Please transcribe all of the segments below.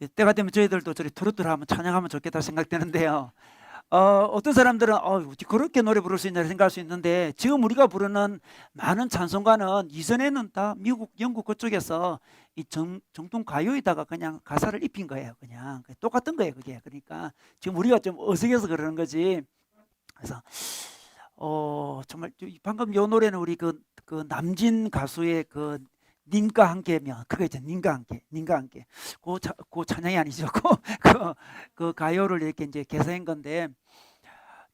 때가 되면 저희들도 저리 트로트를 하면 찬양하면 좋겠다 생각되는데요. 어떤 사람들은 어떻게 그렇게 노래 부를 수 있냐 생각할 수 있는데, 지금 우리가 부르는 많은 찬송가는 이전에는 다 미국, 영국 그쪽에서 이 정통 가요에다가 그냥 가사를 입힌 거예요. 그냥 똑같은 거예요, 그게. 그러니까 지금 우리가 좀 어색해서 그러는 거지. 그래서 정말 방금 요 노래는 우리 그 남진 가수의 그 님과 함께면 그거 있죠. 님과 함께 그 찬양이 아니죠. 그 가요를 이렇게 이제 개사한 건데,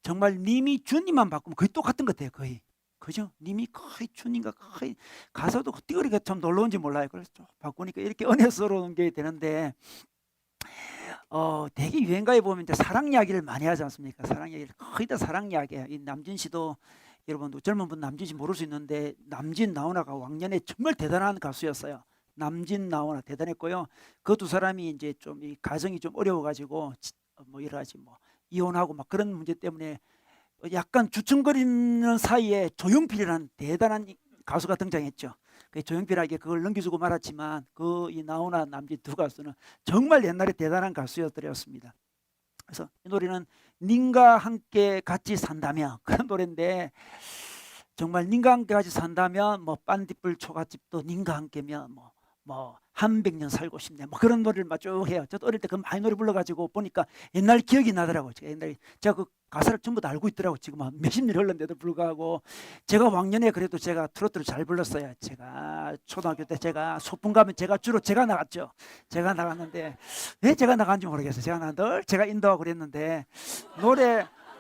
정말 님이 주님만 바꾸면 거의 똑같은 것 같아요. 거의. 그죠? 님이 거의 주님과 거의, 가사도 띠거리가 참 놀라운지 몰라요. 그래서 좀 바꾸니까 이렇게 은혜스러운 게 되는데, 되게 유행가에 보면 이제 사랑 이야기를 많이 하지 않습니까? 사랑 이야기를 거의 다 사랑 이야기예요. 이 남진 씨도, 여러분 젊은 분 남진 씨 모를 수 있는데, 남진 나훈아가 왕년에 정말 대단한 가수였어요. 남진 나훈아 대단했고요. 그 두 사람이 이제 좀 이 가정이 좀 어려워가지고 뭐 여러 가지 뭐 이혼하고 막 그런 문제 때문에 약간 주춤거리는 사이에 조용필이라는 대단한 가수가 등장했죠. 그 조용필에게 그걸 넘겨주고 말았지만, 그 이 나훈아 남진 두 가수는 정말 옛날에 대단한 가수였더랬습니다. 그래서 이 노래는 님과 함께 같이 산다면 그런 노래인데, 정말 님과 함께 같이 산다면 뭐 빤딧불 초가집도 님과 함께면 뭐 한백년 살고 싶네 뭐 그런 노래를 막 쭉 해요. 저도 어릴 때 그 많이 노래 불러가지고 보니까 옛날 기억이 나더라고요. 제가 그 가사를 전부 다 알고 있더라고요. 지금 한 몇십 년 흘렀는데도 불구하고. 제가 왕년에 그래도 제가 트로트를 잘 불렀어요. 제가 초등학교 때 제가 소풍 가면 주로 제가 나갔죠. 제가 나갔는데 왜 제가 나간지 모르겠어요. 늘 제가 인도하고 그랬는데,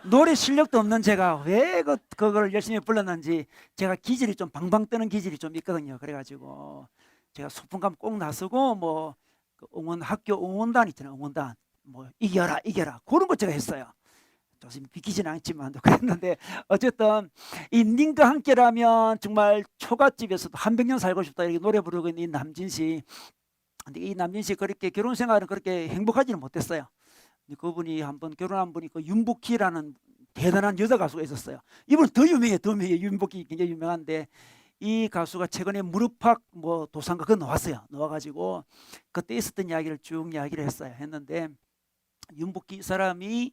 노래 실력도 없는 제가 왜 그걸 열심히 불렀는지, 제가 기질이 좀 방방 뜨는 기질이 좀 있거든요. 그래가지고 제가 소풍 가면 꼭 나서고, 그 학교 응원단 있잖아요. 응원단 뭐 이겨라 그런 거 제가 했어요. 조금 비키지는 않지만 그랬는데, 어쨌든 이 님과 함께라면 정말 초가집에서도 한 100년 살고 싶다 이렇게 노래 부르고 있는 이 남진 씨. 근데 이 남진 씨 그렇게 결혼 생활은 그렇게 행복하지는 못했어요. 그분이 한번 결혼한 분이 그 윤복희라는 대단한 여자 가수가 있었어요. 이분은 더 유명해. 윤복희 굉장히 유명한데, 이 가수가 최근에 무릎팍 뭐 도산가 그거 나와가지고 그때 있었던 이야기를 쭉 이야기를 했는데, 윤복희 사람이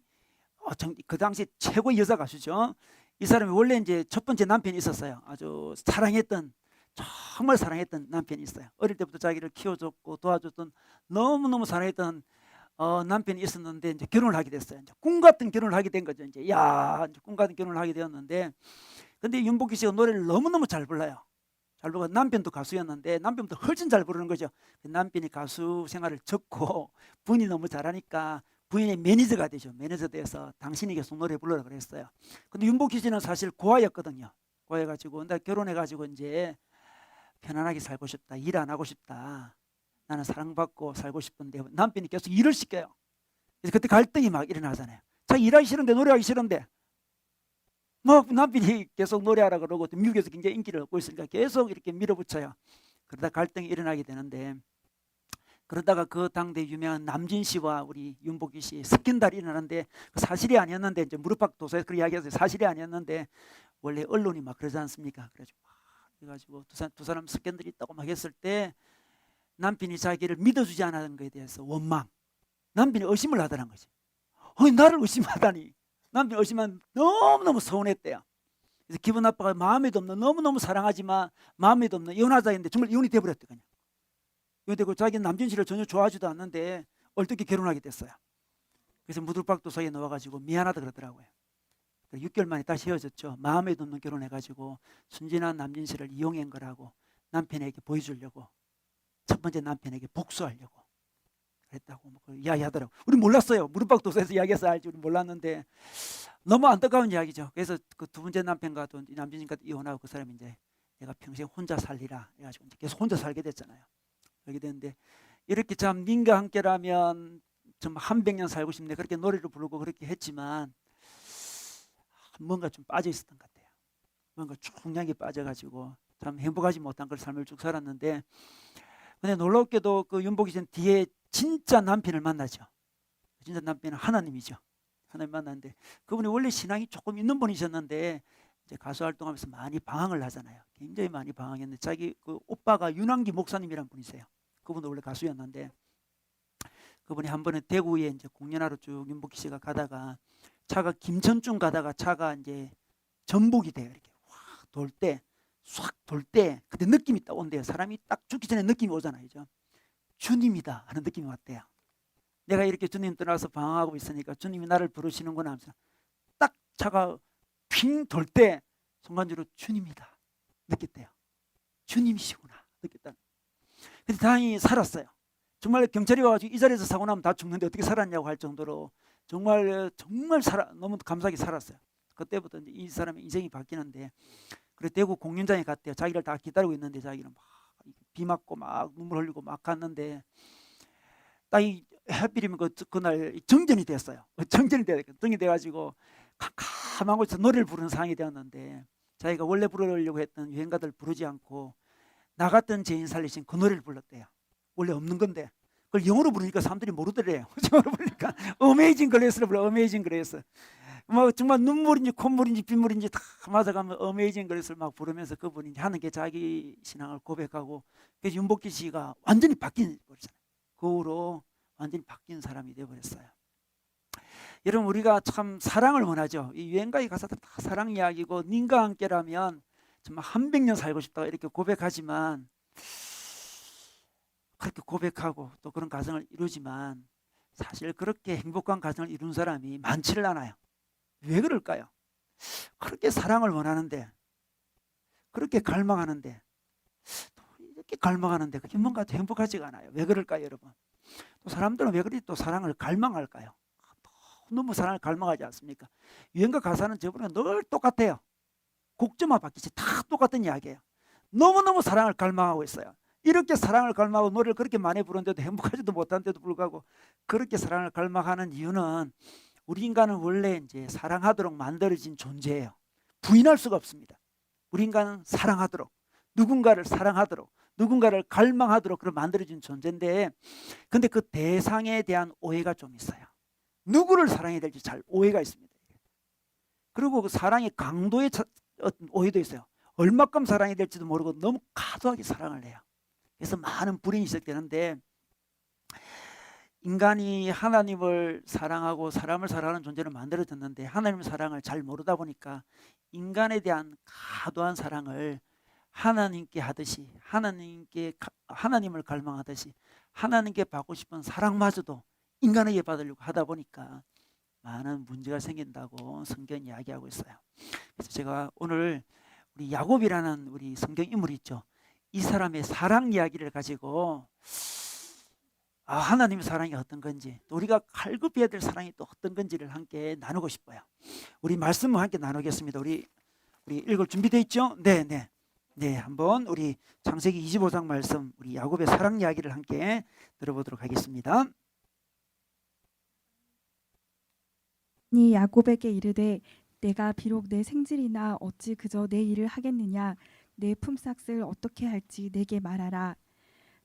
그 당시 최고의 여자 가수죠. 이 사람이 원래 이제 첫 번째 남편이 있었어요. 아주 정말 사랑했던 남편이 있어요. 어릴 때부터 자기를 키워줬고 도와줬던, 너무너무 사랑했던 남편이 있었는데, 이제 결혼을 하게 됐어요. 이제 꿈 같은 결혼을 하게 된 거죠. 이제 꿈 같은 결혼을 하게 되었는데, 근데 윤복희 씨가 노래를 너무너무 잘 불러요. 잘 부르고, 남편도 가수였는데 남편도 훨씬 잘 부르는 거죠. 남편이 가수 생활을 접고 부인이 너무 잘하니까 부인의 매니저가 되죠. 매니저 돼서 당신이 계속 노래 불러라 그랬어요. 근데 윤복희 씨는 사실 고아였거든요. 고아여가지고 나 결혼해가지고 이제 편안하게 살고 싶다, 일 안 하고 싶다, 나는 사랑받고 살고 싶은데, 남편이 계속 일을 시켜요. 그래서 그때 갈등이 막 일어나잖아요. 자기 일하기 싫은데, 노래하기 싫은데 뭐 남편이 계속 노래하라 그러고, 또 미국에서 굉장히 인기를 얻고 있으니까 계속 이렇게 밀어붙여요. 그러다 갈등이 일어나게 되는데, 그러다가 그 당대 유명한 남진 씨와 우리 윤복희 씨 스캔들이 일어나는데, 그 사실이 아니었는데, 이제 무릎팍 도서에서 그 이야기해서 사실이 아니었는데, 원래 언론이 막 그러지 않습니까? 그래가지고 두 사람 스캔들이 있다고 막 했을 때, 남편이 자기를 믿어주지 않았던 것에 대해서 원망, 남편이 의심을 하더란 거지. 나를 의심하다니. 남편이 의심한, 너무너무 서운했대요. 그래서 기분 나빠가 마음에도 없는, 너무너무 사랑하지만 마음에도 없는 이혼하자 했는데 정말 이혼이 돼버렸대. 그냥 이혼되고, 자기는 남진 씨를 전혀 좋아하지도 않는데 어떻게 결혼하게 됐어요. 그래서 무들박도서에 넣어가지고 미안하다 그러더라고요. 6개월 만에 다시 헤어졌죠. 마음에도 없는 결혼해가지고 순진한 남진 씨를 이용한 거라고 남편에게 보여주려고, 첫 번째 남편에게 복수하려고 그랬다고 뭐 이야기하더라고. 우리 몰랐어요. 무릎박도서에서 이야기해서 알지 우리 몰랐는데, 너무 안타까운 이야기죠. 그래서 그 두 번째 남편과도 남진과 이혼하고, 그 사람이 이제 내가 평생 혼자 살리라 해가지고 이제 계속 혼자 살게 됐잖아요. 그렇게 됐는데, 이렇게 참 님과 함께라면 좀 한 100년 살고 싶네 그렇게 노래를 부르고 그렇게 했지만, 뭔가 좀 빠져 있었던 것 같아요. 뭔가 중량이 빠져가지고 참 행복하지 못한 그 삶을 쭉 살았는데, 근데 놀랍게도 그 윤복희 씨는 뒤에 진짜 남편을 만나죠. 진짜 남편은 하나님이죠. 하나님 만났는데, 그분이 원래 신앙이 조금 있는 분이셨는데, 이제 가수 활동하면서 많이 방황을 하잖아요. 굉장히 많이 방황했는데, 자기 그 오빠가 윤한기 목사님이란 분이세요. 그분도 원래 가수였는데, 그분이 한 번은 대구에 이제 공연하러 쭉 윤복희 씨가 가다가 차가 김천중 가다가 차가 이제 전복이 돼요. 이렇게 확 돌 때, 싹 돌 때 그때 느낌이 딱 온대요. 사람이 딱 죽기 전에 느낌이 오잖아요. 그죠? 주님이다 하는 느낌이 왔대요. 내가 이렇게 주님 떠나서 방황하고 있으니까 주님이 나를 부르시는구나 하면서 딱 차가 핑 돌 때 순간적으로 주님이다 느꼈대요. 주님이시구나 느꼈다. 근데 다행히 살았어요. 정말 경찰이 와가지고 이 자리에서 사고 나면 다 죽는데 어떻게 살았냐고 할 정도로 정말 너무 감사하게 살았어요. 그때부터 이제 이 사람의 인생이 바뀌는데, 그래 대구 공연장에 갔대요. 자기를 다 기다리고 있는데 자기는 막 비 맞고 막 눈물 흘리고 막 갔는데 딱 이 하필이면 그날 정전이 됐어요. 정전이 돼가지고 캄캄한 곳에서 노래를 부르는 상황이 되었는데, 자기가 원래 부르려고 했던 유행가들 부르지 않고 나 같은 죄인 살리신 그 노래를 불렀대요. 원래 없는 건데 그걸 영어로 부르니까 사람들이 모르더래요. 영어로 부르니까 어메이징 그레이스를 불러. 어메이징 그레이스. 뭐 정말 눈물인지 콧물인지 빗물인지 다 맞아가면 어메이징 그레이스를 막 부르면서 그분이 하는 게 자기 신앙을 고백하고, 그래서 윤복희 씨가 완전히 바뀐 버리잖아요. 그 후로 완전히 바뀐 사람이 되어버렸어요. 여러분, 우리가 참 사랑을 원하죠. 이 유행가의 가사들 다 사랑 이야기고, 님과 함께라면 정말 한 100년 살고 싶다 이렇게 고백하지만, 그렇게 고백하고 또 그런 가정을 이루지만 사실 그렇게 행복한 가정을 이룬 사람이 많지를 않아요. 왜 그럴까요? 그렇게 사랑을 원하는데, 그렇게 갈망하는데, 또 이렇게 갈망하는데 그게 뭔가 행복하지가 않아요. 왜 그럴까요, 여러분? 또 사람들은 왜 그리 또 사랑을 갈망할까요? 너무 사랑을 갈망하지 않습니까? 유행가 가사는 저번에 늘 똑같아요. 곡조만 바뀌지 다 똑같은 이야기예요. 너무너무 사랑을 갈망하고 있어요. 이렇게 사랑을 갈망하고 노래를 그렇게 많이 부르는데도 행복하지도 못한데도 불구하고 그렇게 사랑을 갈망하는 이유는, 우리 인간은 원래 이제 사랑하도록 만들어진 존재예요. 부인할 수가 없습니다. 우리 인간은 사랑하도록, 누군가를 사랑하도록, 누군가를 갈망하도록 그런 만들어진 존재인데, 근데 그 대상에 대한 오해가 좀 있어요. 누구를 사랑해야 될지 잘 오해가 있습니다. 그리고 그 사랑의 강도의 오해도 있어요. 얼마큼 사랑해야 될지도 모르고 너무 과도하게 사랑을 해요. 그래서 많은 불행이 시작되는데, 인간이 하나님을 사랑하고 사람을 사랑하는 존재를 만들어졌는데 하나님의 사랑을 잘 모르다 보니까 인간에 대한 과도한 사랑을 하나님께 하듯이, 하나님을 갈망하듯이 하나님께 받고 싶은 사랑마저도 인간에게 받으려고 하다 보니까 많은 문제가 생긴다고 성경이 이야기하고 있어요. 그래서 제가 오늘 우리 야곱이라는 우리 성경 인물이 있죠. 이 사람의 사랑 이야기를 가지고 하나님의 사랑이 어떤 건지, 또 우리가 갈급해야 될 사랑이 또 어떤 건지를 함께 나누고 싶어요. 우리 말씀을 함께 나누겠습니다. 우리 읽을 준비되어 있죠? 네, 한번 우리 창세기 25장 말씀, 우리 야곱의 사랑 이야기를 함께 들어보도록 하겠습니다. 니 야곱에게 이르되 내가 비록 내 생질이나 어찌 그저 내 일을 하겠느냐. 내 품삯을 어떻게 할지 내게 말하라.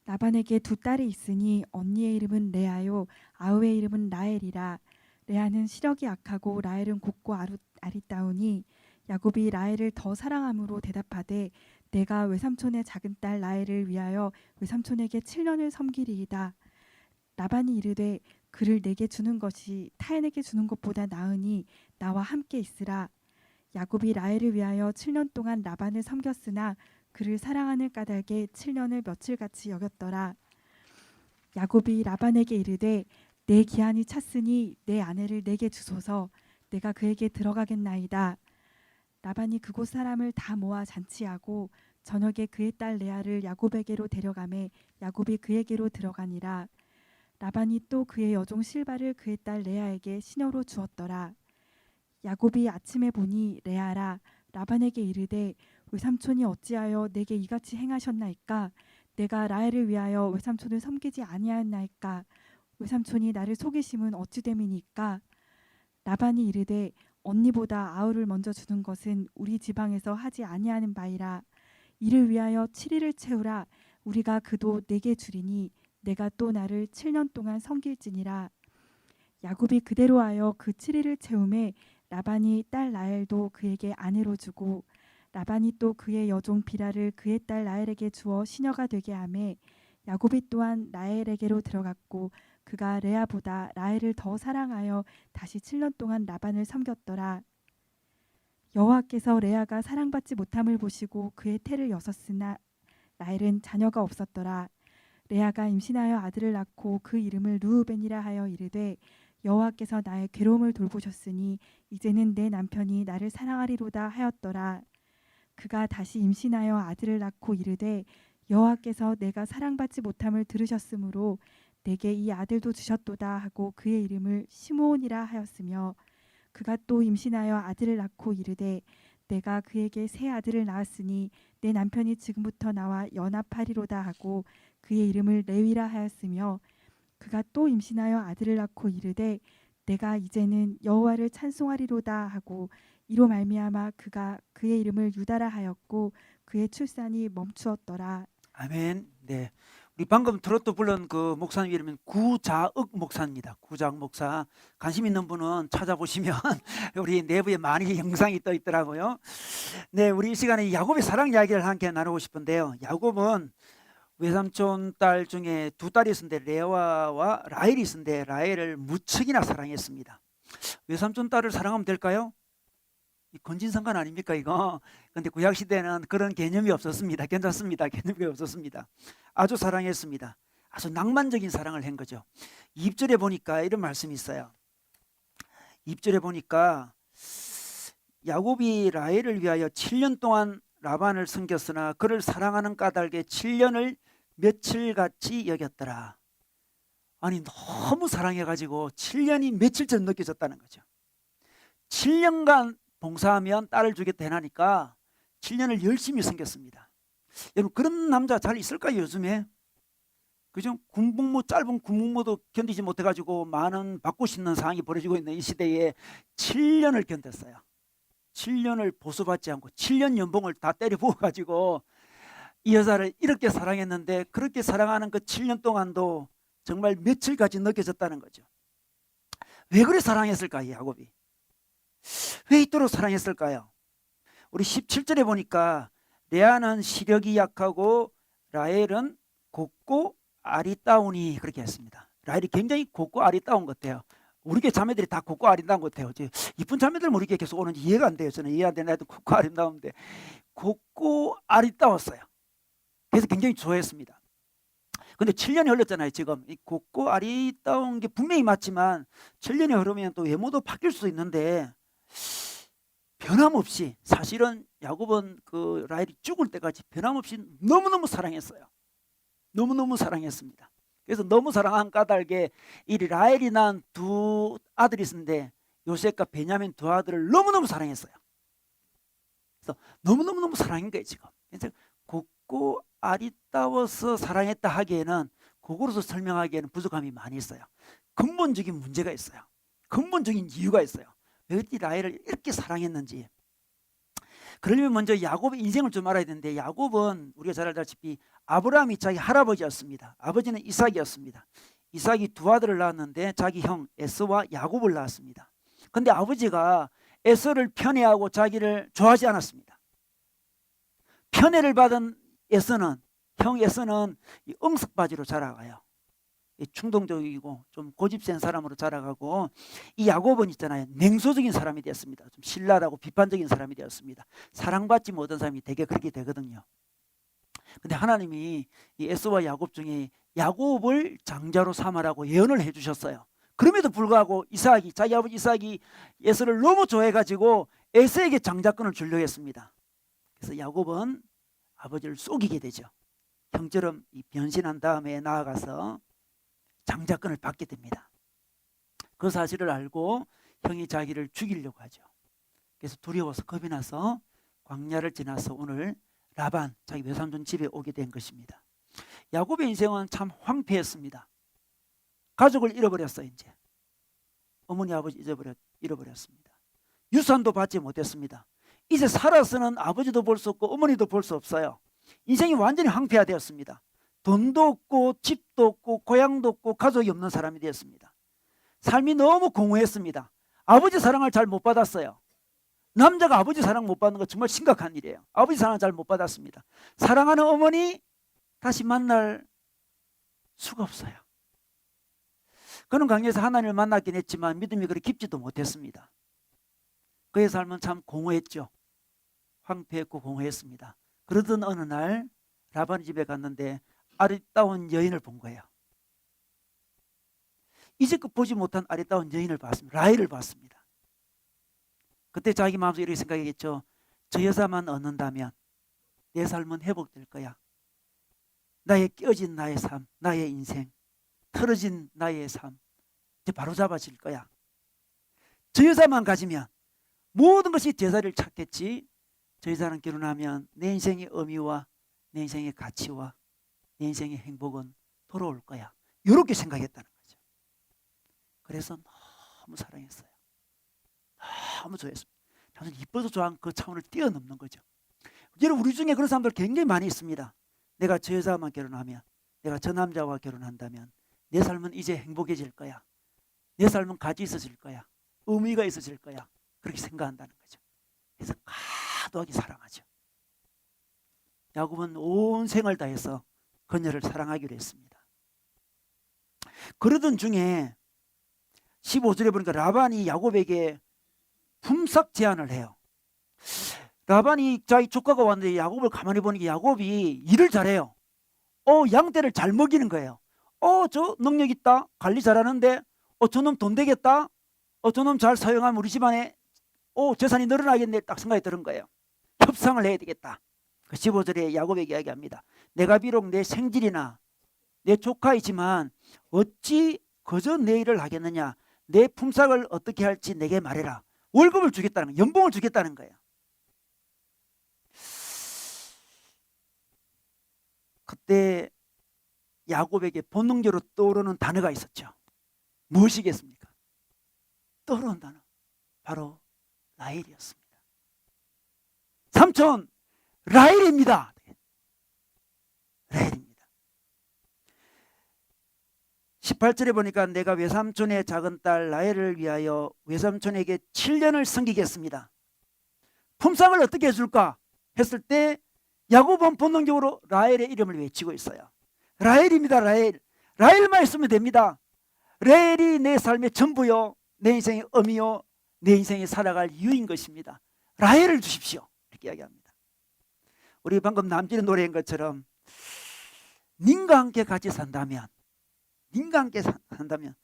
라반에게 두 딸이 있으니 언니의 이름은 레아요 아우의 이름은 라헬이라. 레아는 시력이 악하고 라헬은 곱고 아리따우니 야곱이 라헬을 더 사랑함으로 대답하되 내가 외삼촌의 작은 딸 라헬을 위하여 외삼촌에게 7년을 섬기리이다. 라반이 이르되 그를 내게 주는 것이 타인에게 주는 것보다 나으니 나와 함께 있으라. 야곱이 라헬을 위하여 7년 동안 라반을 섬겼으나 그를 사랑하는 까닭에 7년을 며칠같이 여겼더라. 야곱이 라반에게 이르되 내 기한이 찼으니 내 아내를 내게 주소서. 내가 그에게 들어가겠나이다. 라반이 그곳 사람을 다 모아 잔치하고 저녁에 그의 딸 레아를 야곱에게로 데려가매 야곱이 그에게로 들어가니라. 라반이 또 그의 여종 실바를 그의 딸 레아에게 시녀로 주었더라. 야곱이 아침에 보니 레아라. 라반에게 이르되 외삼촌이 어찌하여 내게 이같이 행하셨나이까? 내가 라헬을 위하여 외삼촌을 섬기지 아니하였나이까? 외삼촌이 나를 속이심은 어찌 됨이니까? 라반이 이르되 언니보다 아우를 먼저 주는 것은 우리 지방에서 하지 아니하는 바이라. 이를 위하여 7일을 채우라. 우리가 그도 내게 주리니 내가 또 나를 7년 동안 섬길지니라. 야곱이 그대로 하여 그 7일을 채우매 라반이 딸 라헬도 그에게 아내로 주고 라반이 또 그의 여종 비라를 그의 딸 라헬에게 주어 시녀가 되게 하매 야곱이 또한 라헬에게로 들어갔고 그가 레아보다 라헬을 더 사랑하여 다시 7년 동안 라반을 섬겼더라. 여호와께서 레아가 사랑받지 못함을 보시고 그의 태를 여섰으나 라헬은 자녀가 없었더라. 레아가 임신하여 아들을 낳고 그 이름을 르우벤이라 하여 이르되 여호와께서 나의 괴로움을 돌보셨으니 이제는 내 남편이 나를 사랑하리로다 하였더라. 그가 다시 임신하여 아들을 낳고 이르되 여호와께서 내가 사랑받지 못함을 들으셨으므로 내게 이 아들도 주셨도다 하고 그의 이름을 시므온이라 하였으며 그가 또 임신하여 아들을 낳고 이르되 내가 그에게 새 아들을 낳았으니 내 남편이 지금부터 나와 연합하리로다 하고 그의 이름을 레위라 하였으며 그가 또 임신하여 아들을 낳고 이르되 내가 이제는 여호와를 찬송하리로다 하고 이로 말미암아 그가 그의 이름을 유다라 하였고 그의 출산이 멈추었더라. 아멘. 네. 우리 방금 트로트 불른 그 목사님 이름은 구자욱 목사입니다. 구자욱 목사. 관심 있는 분은 찾아보시면 우리 내부에 많이 영상이 떠 있더라고요. 네, 우리 이 시간에 야곱의 사랑 이야기를 함께 나누고 싶은데요. 야곱은 외삼촌 딸 중에 두 딸이 있었는데 레아와 라헬이 있었는데 라헬을 무척이나 사랑했습니다. 외삼촌 딸을 사랑하면 될까요? 이 건진상관 아닙니까 이거? 근데 구약 시대는 그런 개념이 없었습니다. 괜찮습니다. 개념이 없었습니다. 아주 사랑했습니다. 아주 낭만적인 사랑을 한 거죠. 2절에 보니까 이런 말씀이 있어요. 2절에 보니까 야곱이 라헬을 위하여 7년 동안 라반을 섬겼으나 그를 사랑하는 까닭에 7년을 며칠같이 여겼더라. 아니 너무 사랑해가지고 7년이 며칠처럼 느껴졌다는 거죠. 7년간 봉사하면 딸을 주겠다 해나니까 7년을 열심히 섬겼습니다. 여러분 그런 남자 잘 있을까요 요즘에? 그죠? 군복무 짧은 군복무도 견디지 못해가지고 많은 받고 싶는 상황이 벌어지고 있는 이 시대에 7년을 견뎠어요. 7년을 보수받지 않고 7년 연봉을 다 때려 부어가지고 이 여자를 이렇게 사랑했는데 그렇게 사랑하는 그 7년 동안도 정말 며칠까지 느껴졌다는 거죠. 왜 그래 사랑했을까요 야곱이? 왜 이토록 사랑했을까요? 우리 17절에 보니까 레아는 시력이 약하고 라헬은 곱고 아리따우니 그렇게 했습니다. 라헬이 굉장히 곱고 아리따운 것 같아요. 우리 게 자매들이 다 곱고 아름다운 것 같아요. 이쁜 자매들 우리 게 계속 오는지 이해가 안 돼요. 저는 이해 안 되는 애도 곱고 아름다운데 곱고 아리따웠어요. 그래서 굉장히 좋아했습니다. 근데 7년이 흘렀잖아요. 지금 이 곱고 아리따운 게 분명히 맞지만 7년이 흐르면 또 외모도 바뀔 수 있는데 변함없이 사실은 야곱은 그 라헬이 죽을 때까지 변함없이 너무너무 사랑했어요. 너무너무 사랑했습니다. 그래서 너무 사랑한 까닭에 이 라헬이 낳은 두 아들이 있었는데 요셉과 베냐민 두 아들을 너무너무 사랑했어요. 그래서 너무너무 사랑한 거예요 지금. 그래서 곱고 아리따워서 사랑했다 하기에는 그거로서 설명하기에는 부족함이 많이 있어요. 근본적인 문제가 있어요. 근본적인 이유가 있어요. 왜 이 라헬을 이렇게 사랑했는지. 그러려면 먼저 야곱의 인생을 좀 알아야 되는데 야곱은 우리가 잘 알다시피 아브라함이 자기 할아버지였습니다. 아버지는 이삭이었습니다. 이삭이 두 아들을 낳았는데 자기 형 에서와 야곱을 낳았습니다. 그런데 아버지가 에서를 편애하고 자기를 좋아하지 않았습니다. 편애를 받은 형 에서는 응석바지로 자라가요. 충동적이고 좀 고집센 사람으로 자라가고 이 야곱은 있잖아요. 냉소적인 사람이 되었습니다. 좀 신랄하고 비판적인 사람이 되었습니다. 사랑받지 못한 사람이 되게 그렇게 되거든요. 근데 하나님이 이 에서와 야곱 중에 야곱을 장자로 삼으라고 예언을 해주셨어요. 그럼에도 불구하고 자기 아버지 이삭이 에서를 너무 좋아해가지고 에서에게 장자권을 주려고 했습니다. 그래서 야곱은 아버지를 속이게 되죠. 형처럼 변신한 다음에 나아가서 장자권을 받게 됩니다. 그 사실을 알고 형이 자기를 죽이려고 하죠. 그래서 두려워서 겁이 나서 광야를 지나서 오늘 라반 자기 외삼촌 집에 오게 된 것입니다. 야곱의 인생은 참 황폐했습니다. 가족을 잃어버렸어요. 이제 어머니 아버지 잃어버렸습니다. 유산도 받지 못했습니다. 이제 살아서는 아버지도 볼 수 없고 어머니도 볼 수 없어요. 인생이 완전히 황폐화되었습니다. 돈도 없고 집도 없고 고향도 없고 가족이 없는 사람이 되었습니다. 삶이 너무 공허했습니다. 아버지 사랑을 잘 못 받았어요. 남자가 아버지 사랑 못 받는 거 정말 심각한 일이에요. 아버지 사랑을 잘 못 받았습니다. 사랑하는 어머니 다시 만날 수가 없어요. 그는 광야에서 하나님을 만났긴 했지만 믿음이 그리 깊지도 못했습니다. 그의 삶은 참 공허했죠. 황폐했고 공허했습니다. 그러던 어느 날 라반 집에 갔는데 아리따운 여인을 본 거예요. 이제껏 보지 못한 아리따운 여인을 봤습니다. 라헬을 봤습니다. 그때 자기 마음속에 이렇게 생각했겠죠. 저 여자만 얻는다면 내 삶은 회복될 거야. 나의 깨어진 나의 삶, 나의 인생, 틀어진 나의 삶 이제 바로잡아질 거야. 저 여자만 가지면 모든 것이 제자리를 찾겠지. 저 여자랑 결혼하면 내 인생의 의미와 내 인생의 가치와 내 인생의 행복은 돌아올 거야. 이렇게 생각했다는 거죠. 그래서 너무 사랑했어요. 너무 좋아했습니다. 단순히 이뻐서 좋아한 그 차원을 뛰어넘는 거죠. 여러분, 우리 중에 그런 사람들 굉장히 많이 있습니다. 내가 저 여자만 결혼하면, 내가 저 남자와 결혼한다면 내 삶은 이제 행복해질 거야. 내 삶은 가치 있어질 거야. 의미가 있어질 거야. 그렇게 생각한다는 거죠. 그래서 과도하게 사랑하죠. 야곱은 온 생을 다해서 그녀를 사랑하기로 했습니다. 그러던 중에 15절에 보니까 라반이 야곱에게 품삯 제안을 해요. 라반이 자기 조카가 왔는데 야곱을 가만히 보니까 야곱이 일을 잘해요. 양떼를 잘 먹이는 거예요. 저 능력 있다. 관리 잘하는데 저놈 돈 되겠다. 저놈 잘 사용하면 우리 집안에 재산이 늘어나겠네. 딱 생각이 드는 거예요. 협상을 해야 되겠다. 15절에 야곱에게 이야기합니다. 내가 비록 내 생질이나 내 조카이지만 어찌 그저 내 일을 하겠느냐. 내 품삯을 어떻게 할지 내게 말해라. 월급을 주겠다는 거예요. 연봉을 주겠다는 거예요. 그때 야곱에게 본능적으로 떠오르는 단어가 있었죠. 무엇이겠습니까? 떠오르는 단어 바로 라헬이었습니다. 삼촌 라헬입니다. 라헬입니다. 18절에 보니까 내가 외삼촌의 작은 딸 라헬을 위하여 외삼촌에게 7년을 섬기겠습니다. 품삯을 어떻게 해줄까 했을 때 야곱은 본능적으로 라헬의 이름을 외치고 있어요. 라헬입니다. 라헬. 라헬만 있으면 됩니다. 라헬이 내 삶의 전부요. 내 인생의 의미요. 내 인생에 살아갈 이유인 것입니다. 라헬을 주십시오. 이렇게 이야기합니다. 우리 방금 남진의 노래인 것처럼 님과 함께 같이 산다면 님과 함께 산다면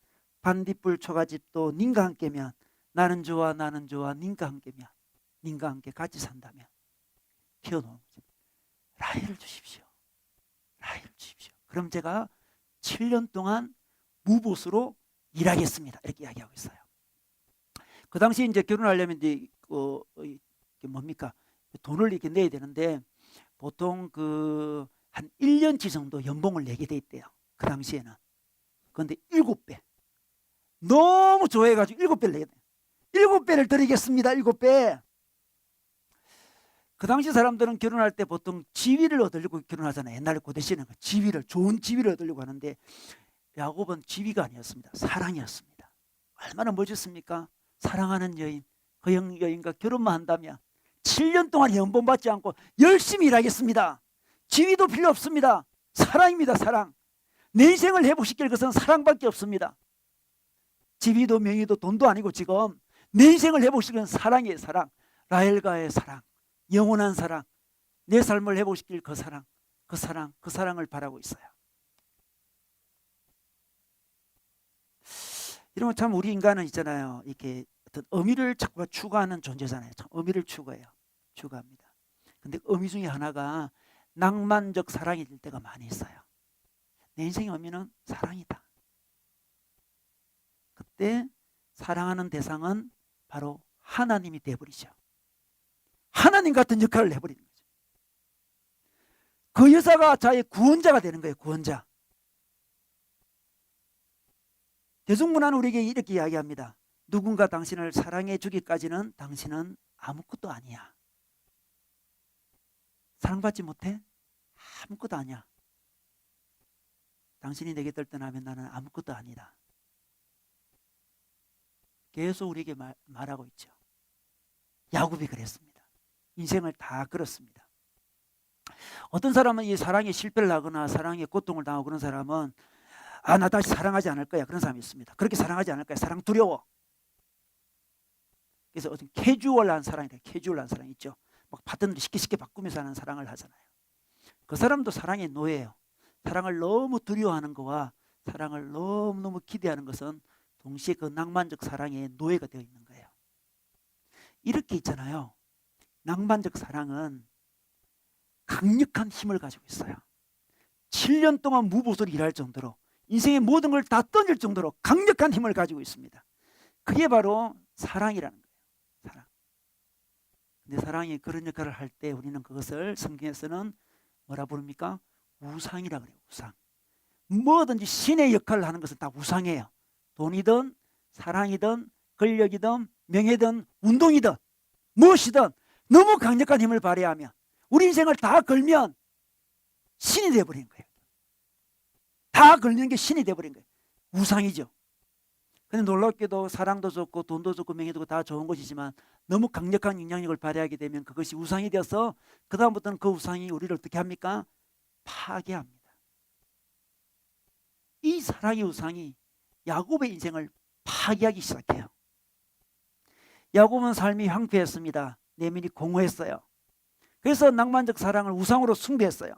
반딧불 초가집도 님과 함께면 나는 좋아 나는 좋아 님과 함께면 님과 함께 같이 산다면 피어놓은 거죠. 라헬을 주십시오. 라헬을 주십시오. 그럼 제가 7년 동안 무보수로 일하겠습니다. 이렇게 이야기하고 있어요. 그 당시 이제 결혼하려면 이제 뭡니까? 돈을 이렇게 내야 되는데 보통 한 1년치 정도 연봉을 내게 돼 있대요. 그 당시에는. 그런데 7배. 너무 좋아해가지고 7배를 내게 돼요. 7배를 드리겠습니다. 7배. 그 당시 사람들은 결혼할 때 보통 지위를 얻으려고 결혼하잖아요. 옛날에 고대 시대는 지위를, 좋은 지위를 얻으려고 하는데 야곱은 지위가 아니었습니다. 사랑이었습니다. 얼마나 멋있습니까? 사랑하는 여인, 그 여인과 결혼만 한다면 7년 동안 연봉 받지 않고 열심히 일하겠습니다. 지위도 필요 없습니다. 사랑입니다. 사랑. 내 인생을 회복시킬 것은 사랑밖에 없습니다. 지위도 명예도 돈도 아니고 지금 내 인생을 회복시키는 것은 사랑이에요. 사랑. 라헬과의 사랑, 영원한 사랑, 내 삶을 회복시킬 그 사랑, 그 사랑을 바라고 있어요. 이러면 참 우리 인간은 있잖아요. 이렇게 어떤 의미를 자꾸 추구하는 존재잖아요. 참 의미를 추구합니다. 근데 의미 중에 하나가 낭만적 사랑이 될 때가 많이 있어요. 내 인생의 의미는 사랑이다. 그때 사랑하는 대상은 바로 하나님이 되어버리죠. 하나님 같은 역할을 해버리는 거죠. 그 여자가 자의 구원자가 되는 거예요. 구원자. 대중문화는 우리에게 이렇게 이야기합니다. 누군가 당신을 사랑해 주기까지는 당신은 아무것도 아니야. 사랑받지 못해? 아무것도 아니야. 당신이 내게 떠나면 나는 아무것도 아니다. 계속 우리에게 말하고 있죠. 야곱이 그랬습니다. 인생을 다 끌었습니다. 어떤 사람은 이 사랑에 실패를 하거나 사랑에 고통을 당하고 그런 사람은 아, 나 다시 사랑하지 않을 거야. 그런 사람이 있습니다. 그렇게 사랑하지 않을 거야. 사랑 두려워. 그래서 어떤 캐주얼한 사랑이다. 캐주얼한 사랑 있죠. 막 파트너를 쉽게 바꾸면서 하는 사랑을 하잖아요. 그 사람도 사랑의 노예예요. 사랑을 너무 두려워하는 거와 사랑을 너무너무 기대하는 것은 동시에 그 낭만적 사랑의 노예가 되어 있는 거예요. 이렇게 있잖아요. 낭만적 사랑은 강력한 힘을 가지고 있어요. 7년 동안 무보수로 일할 정도로 인생의 모든 걸 다 던질 정도로 강력한 힘을 가지고 있습니다. 그게 바로 사랑이라는 거예요. 사랑. 근데 사랑이 그런 역할을 할 때 우리는 그것을 성경에서는 뭐라 부릅니까? 우상이라 그래요. 우상. 뭐든지 신의 역할을 하는 것은 다 우상이에요. 돈이든 사랑이든 권력이든 명예든 운동이든 무엇이든 너무 강력한 힘을 발휘하면 우리 인생을 다 걸면 신이 되어버린 거예요. 다 걸리는 게 신이 되어버린 거예요. 우상이죠. 근데 놀랍게도 사랑도 좋고 돈도 좋고 명예도 좋고 다 좋은 것이지만 너무 강력한 영향력을 발휘하게 되면 그것이 우상이 되어서 그 다음부터는 그 우상이 우리를 어떻게 합니까? 파괴합니다. 이 사랑의 우상이 야곱의 인생을 파괴하기 시작해요. 야곱은 삶이 황폐했습니다. 내면이 공허했어요. 그래서 낭만적 사랑을 우상으로 숭배했어요.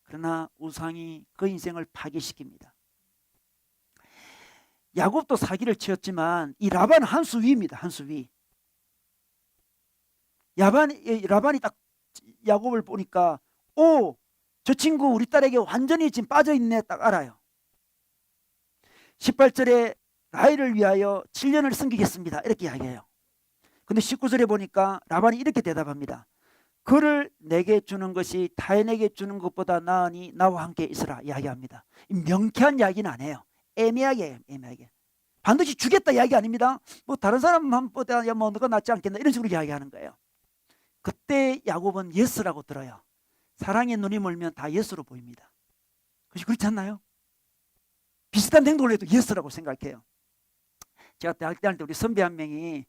그러나 우상이 그 인생을 파괴시킵니다. 야곱도 사기를 치었지만 이 라반은 한 수 위입니다. 한 수 위. 라반이 딱 야곱을 보니까 오, 저 친구 우리 딸에게 완전히 지금 빠져있네 딱 알아요. 18절에 라헬을 위하여 7년을 섬기겠습니다. 이렇게 이야기해요. 근데 19절에 보니까 라반이 이렇게 대답합니다. 그를 내게 주는 것이 타인에게 주는 것보다 나으니 나와 함께 있으라 이야기합니다. 명쾌한 이야기는 안 해요. 애매하게. 반드시 주겠다 이야기 아닙니다. 뭐 다른 사람보다 뭐 너가 낫지 않겠나 이런 식으로 이야기하는 거예요. 그때 야곱은 예스라고 들어요. 사랑의 눈이 멀면 다 예스로 보입니다. 그렇지 않나요? 비슷한 행동을 해도 예스라고 생각해요. 제가 대학 다닐 때 우리 선배 한 명이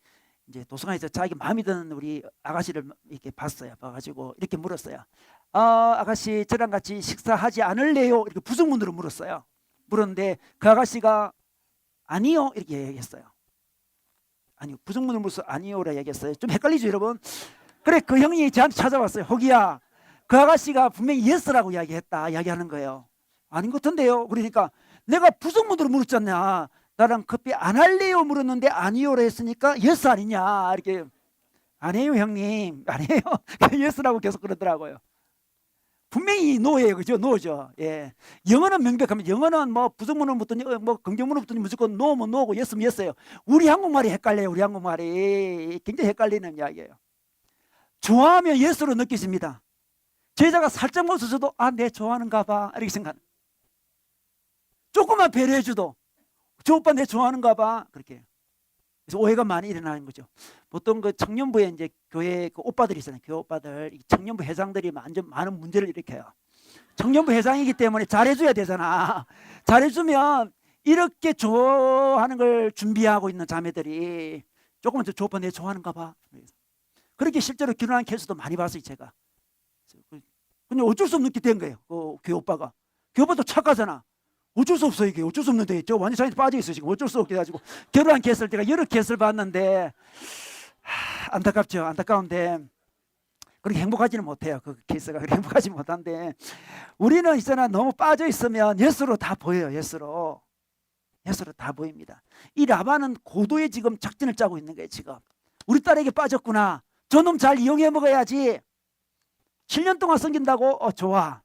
이제 도서관에서 자기 마음에 드는 우리 아가씨를 이렇게 봤어요. 봐가지고 이렇게 물었어요. 아가씨 저랑 같이 식사하지 않을래요? 이렇게 부승문으로 물었어요. 물었는데 그 아가씨가 아니요 이렇게 얘기했어요. 아니요 부승문으로 물어서 아니요라 얘기했어요. 좀 헷갈리죠 여러분? 그래 그 형이 저한테 찾아왔어요. 호기야 그 아가씨가 분명히 예스라고 이야기하는 거예요. 아닌 것 같은데요. 그러니까 내가 부승문으로 물었잖냐. 나랑 커피 안 할래요 물었는데 아니요로 했으니까 예스 아니냐 이렇게. 아니에요 형님 아니에요. 예스라고 계속 그러더라고요. 분명히 노예요. 그죠? 노죠. 예. 영어는 명백합니다. 영어는 뭐 부정문으로 붙더니 뭐 긍정문으로 붙더니 무조건 노면 노고 예스면 예스예요. 우리 한국말이 헷갈려요. 우리 한국말이 굉장히 헷갈리는 이야기예요. 좋아하면 예스로 느껴집니다. 제자가 살짝 웃어서도 아, 내 좋아하는가 봐 이렇게 생각합니다. 조금만 배려해줘도 저 오빠 내 좋아하는가 봐 그렇게. 그래서 오해가 많이 일어나는 거죠. 보통 그 청년부에 이제 교회 그 오빠들이 있잖아요. 교회 오빠들, 청년부 회장들이 완전 많은 문제를 일으켜요. 청년부 회장이기 때문에 잘해줘야 되잖아. 잘해주면 이렇게 좋아하는 걸 준비하고 있는 자매들이 조금만 저 오빠 내 좋아하는가 봐. 그렇게 실제로 결혼한 케이스도 많이 봤어요 제가. 근데 어쩔 수 없는 게 된 거예요. 그 교회 오빠가. 교회 오빠도 착하잖아. 어쩔 수 없어 이게. 어쩔 수 없는데 저 완전 사이에 빠져있어 지금. 어쩔 수 없게 해가지고 결혼한 케이스를 제가 여러 케이스를 봤는데 안타깝죠. 안타까운데 그렇게 행복하지는 못해요. 그 케이스가 그렇게 행복하지 못한데 우리는 있잖아 너무 빠져있으면 예스로 다 보여요. 예스로 다 보입니다. 이 라반은 고도의 지금 작전을 짜고 있는 거예요. 지금 우리 딸에게 빠졌구나. 저놈 잘 이용해 먹어야지. 7년 동안 섬긴다고? 좋아.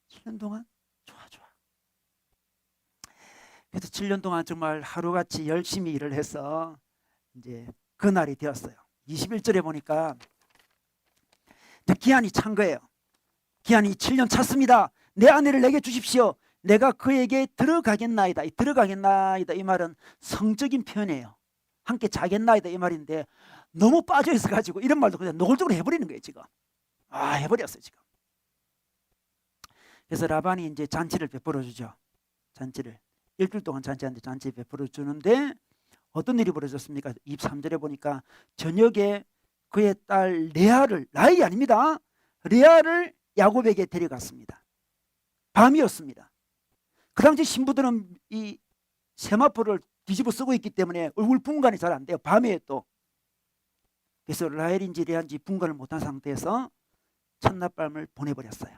7년 동안? 좋아. 그래서 7년 동안 정말 하루같이 열심히 일을 해서 이제 그날이 되었어요. 21절에 보니까 기한이 찬 거예요. 기한이 7년 찼습니다. 내 아내를 내게 주십시오. 내가 그에게 들어가겠나이다. 이 들어가겠나이다 이 말은 성적인 표현이에요. 함께 자겠나이다 이 말인데 너무 빠져 있어가지고 이런 말도 그냥 노골적으로 해버리는 거예요 지금. 해버렸어요 지금. 그래서 라반이 이제 잔치를 베풀어 주죠. 잔치를 일주일 동안 잔치하는데 잔치 베풀어 주는데 어떤 일이 벌어졌습니까? 23절에 보니까 저녁에 그의 딸 레아를, 라헬이 아닙니다. 레아를 야곱에게 데려갔습니다. 밤이었습니다. 그 당시 신부들은 이 세마포를 뒤집어 쓰고 있기 때문에 얼굴 분간이 잘 안 돼요. 밤에 또. 그래서 라헬인지 레아인지 분간을 못한 상태에서 첫날밤을 보내버렸어요.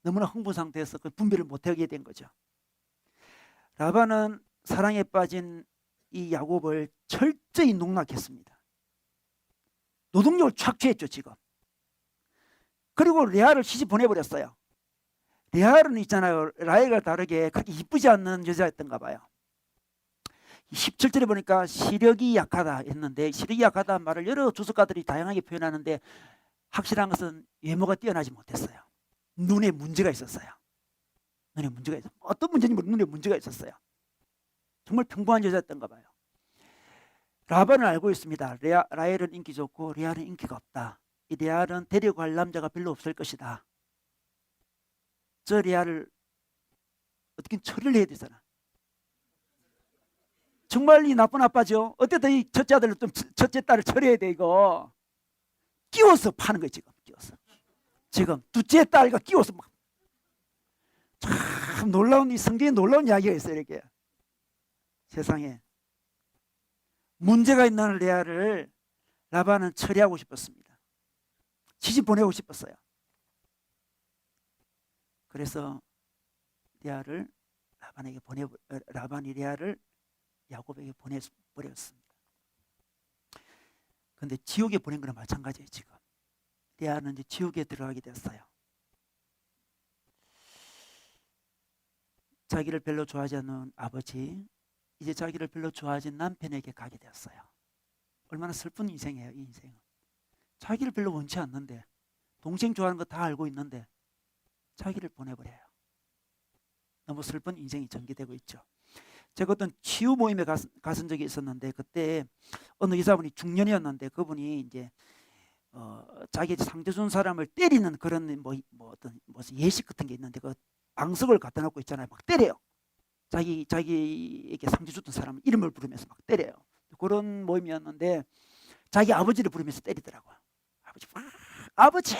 너무나 흥분 상태에서 그 분별을 못하게 된 거죠. 라반은 사랑에 빠진 이 야곱을 철저히 농락했습니다. 노동력을 착취했죠 지금. 그리고 레아를 시집 보내버렸어요. 레아는 있잖아요. 라헬과 다르게 그렇게 이쁘지 않는 여자였던가 봐요. 17절에 보니까 시력이 약하다 했는데, 시력이 약하다 말을 여러 주석가들이 다양하게 표현하는데 확실한 것은 외모가 뛰어나지 못했어요. 눈에 문제가 있었어요. 눈에 문제가 있었어요. 어떤 문제인지 모르는 눈에 문제가 있었어요. 정말 평범한 여자였던가 봐요. 라반은 알고 있습니다. 라헬은 인기 좋고 레아는 인기가 없다. 이 레아는 데려갈 남자가 별로 없을 것이다. 저 레아를 어떻게 처리를 해야 되잖아. 정말 이 나쁜 아빠죠. 어쨌든 이 첫째 아들을 좀 첫째 딸을 처리해야 돼. 이거 끼워서 파는 거예요. 지금 끼워서. 지금 둘째 딸과 끼워서 막. 참 놀라운, 이 성경에 놀라운 이야기가 있어요. 이렇게 세상에 문제가 있는 레아를 라반은 처리하고 싶었습니다. 시집 보내고 싶었어요. 그래서 레아를 라반이 레아를 야곱에게 보내버렸습니다. 그런데 지옥에 보낸 거랑 마찬가지예요. 지금 레아는 이제 지옥에 들어가게 됐어요. 자기를 별로 좋아하지 않는 아버지, 이제 자기를 별로 좋아하지 않는 남편에게 가게 되었어요. 얼마나 슬픈 인생이에요. 이 인생은 자기를 별로 원치 않는데, 동생 좋아하는 거 다 알고 있는데 자기를 보내버려요. 너무 슬픈 인생이 전개되고 있죠. 제가 어떤 치유 모임에 갔은 적이 있었는데, 그때 어느 여자분이 중년이었는데 그분이 이제 자기 상대준 사람을 때리는 그런 어떤 무슨 예식 같은 게 있는데, 그 방석을 갖다 놓고 있잖아요. 막 때려요. 자기에게 상처 줬던 사람 이름을 부르면서 막 때려요. 그런 모임이었는데 자기 아버지를 부르면서 때리더라고요. 아버지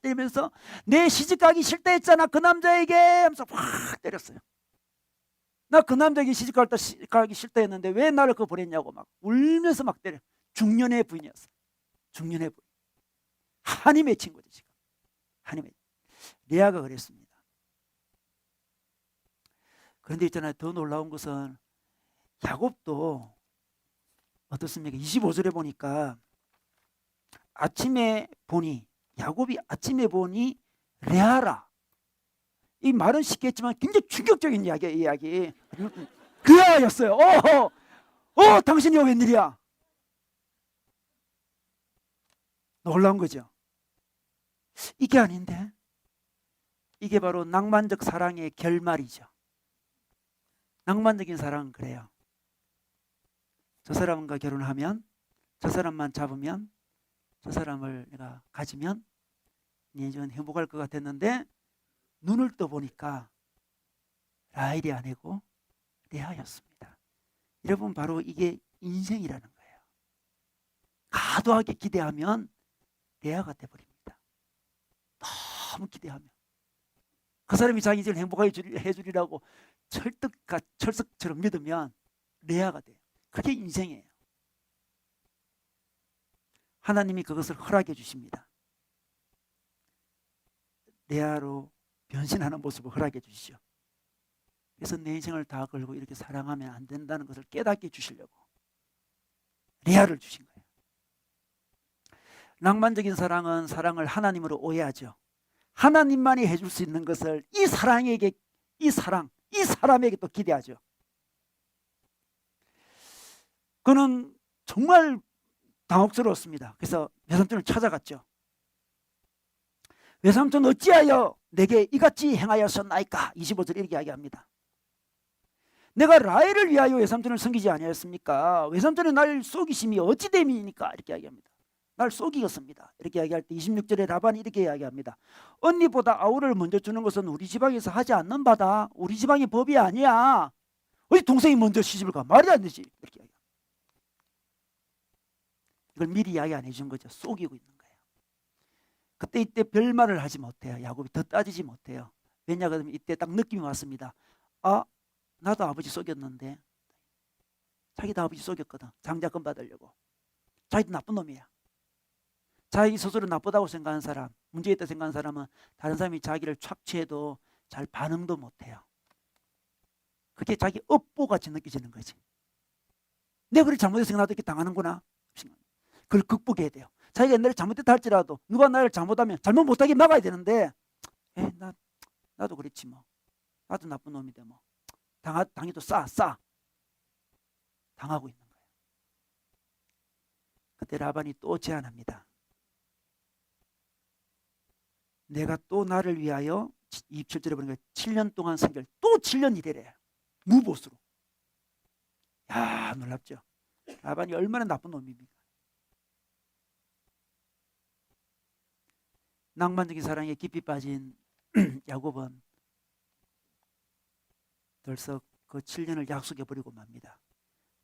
때리면서 내 시집 가기 싫다 했잖아 그 남자에게 하면서 확 때렸어요. 나 그 남자에게 시집 가기 싫다 했는데 왜 나를 그거 보냈냐고 막 울면서 막 때려. 중년의 부인이었어요. 중년의 부인. 한이 맺힌 거죠 지금. 한이 맺힌. 레아가 그랬습니다. 그런데 있잖아요, 더 놀라운 것은 야곱도 어떻습니까? 25절에 보니까 야곱이 아침에 보니 레아라. 이 말은 쉽겠지만 굉장히 충격적인 이야기. 레아였어요. 당신이 웬일이야? 놀라운 거죠. 이게 아닌데, 이게 바로 낭만적 사랑의 결말이죠. 낭만적인 사랑은 그래요. 저 사람과 결혼하면, 저 사람만 잡으면, 저 사람을 내가 가지면 내 인생은 행복할 것 같았는데 눈을 떠보니까 라헬이 아니고 레아였습니다. 여러분, 바로 이게 인생이라는 거예요. 과도하게 기대하면 레아가 돼버립니다. 너무 기대하면 그 사람이 자기 인생을 행복하게 해주리라고 철석처럼 믿으면 레아가 돼요. 그게 인생이에요. 하나님이 그것을 허락해 주십니다. 레아로 변신하는 모습을 허락해 주시죠. 그래서 내 인생을 다 걸고 이렇게 사랑하면 안 된다는 것을 깨닫게 주시려고 레아를 주신 거예요. 낭만적인 사랑은 사랑을 하나님으로 오해하죠. 하나님만이 해줄 수 있는 것을 이 사람에게 또 기대하죠. 그는 정말 당혹스러웠습니다. 그래서 외삼촌을 찾아갔죠. 외삼촌 어찌하여 내게 이같이 행하였었나이까? 25절 이렇게 이야기합니다. 내가 라헬을 위하여 외삼촌을 섬기지 아니하였습니까? 외삼촌의 날 속이심이 어찌 됨이니까? 이렇게 이야기합니다. 날 속이었습니다. 이렇게 이야기할 때 26절에 라반이 이렇게 이야기합니다. 언니보다 아우를 먼저 주는 것은 우리 지방에서 하지 않는 바다. 우리 지방의 법이 아니야. 어디 동생이 먼저 시집을 가? 말이 안 되지. 이렇게 이야기합니다. 이걸 미리 이야기 안 해준 거죠. 속이고 있는 거예요. 그때 이때 별말을 하지 못해요. 야곱이 더 따지지 못해요. 왜냐 그러면 이때 딱 느낌이 왔습니다. 아, 나도 아버지 속였는데. 자기도 아버지 속였거든. 장자금 받으려고. 자기도 나쁜 놈이야. 자기 스스로 나쁘다고 생각하는 사람, 문제 있다 생각하는 사람은 다른 사람이 자기를 착취해도 잘 반응도 못해요. 그게 자기 업보같이 느껴지는 거지. 내가 그걸 잘못해서 나도 이렇게 당하는구나. 그걸 극복해야 돼요. 자기가 옛날에 잘못했다 할지라도 누가 나를 잘못하면 잘못 못하게 막아야 되는데 나도 그렇지 뭐. 나도 나쁜 놈인데 뭐. 당해도 싸. 당하고 있는 거예요. 그때 라반이 또 제안합니다. 내가 또 나를 위하여 27절에 보니까 7년 동안 성결 또 7년 일해래. 무보수로. 야, 놀랍죠. 라반이 얼마나 나쁜 놈입니까. 낭만적인 사랑에 깊이 빠진 야곱은 벌써 그 7년을 약속해버리고 맙니다.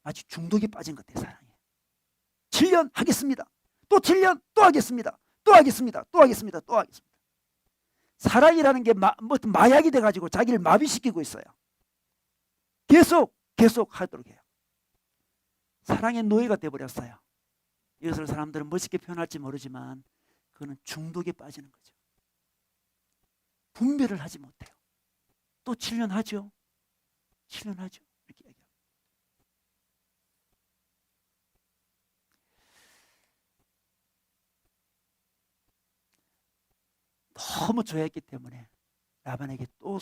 마치 중독에 빠진 것 같아요. 사랑에. 7년 하겠습니다. 또 7년 또 하겠습니다. 또 하겠습니다. 또 하겠습니다. 또 하겠습니다. 사랑이라는 게 마약이 돼가지고 자기를 마비시키고 있어요. 계속 하도록 해요. 사랑의 노예가 돼버렸어요. 이것을 사람들은 멋있게 표현할지 모르지만 그거는 중독에 빠지는 거죠. 분별을 하지 못해요. 또 7년 하죠. 7년 하죠. 이렇게 얘기해요. 너무 좋아했기 때문에 라반에게 또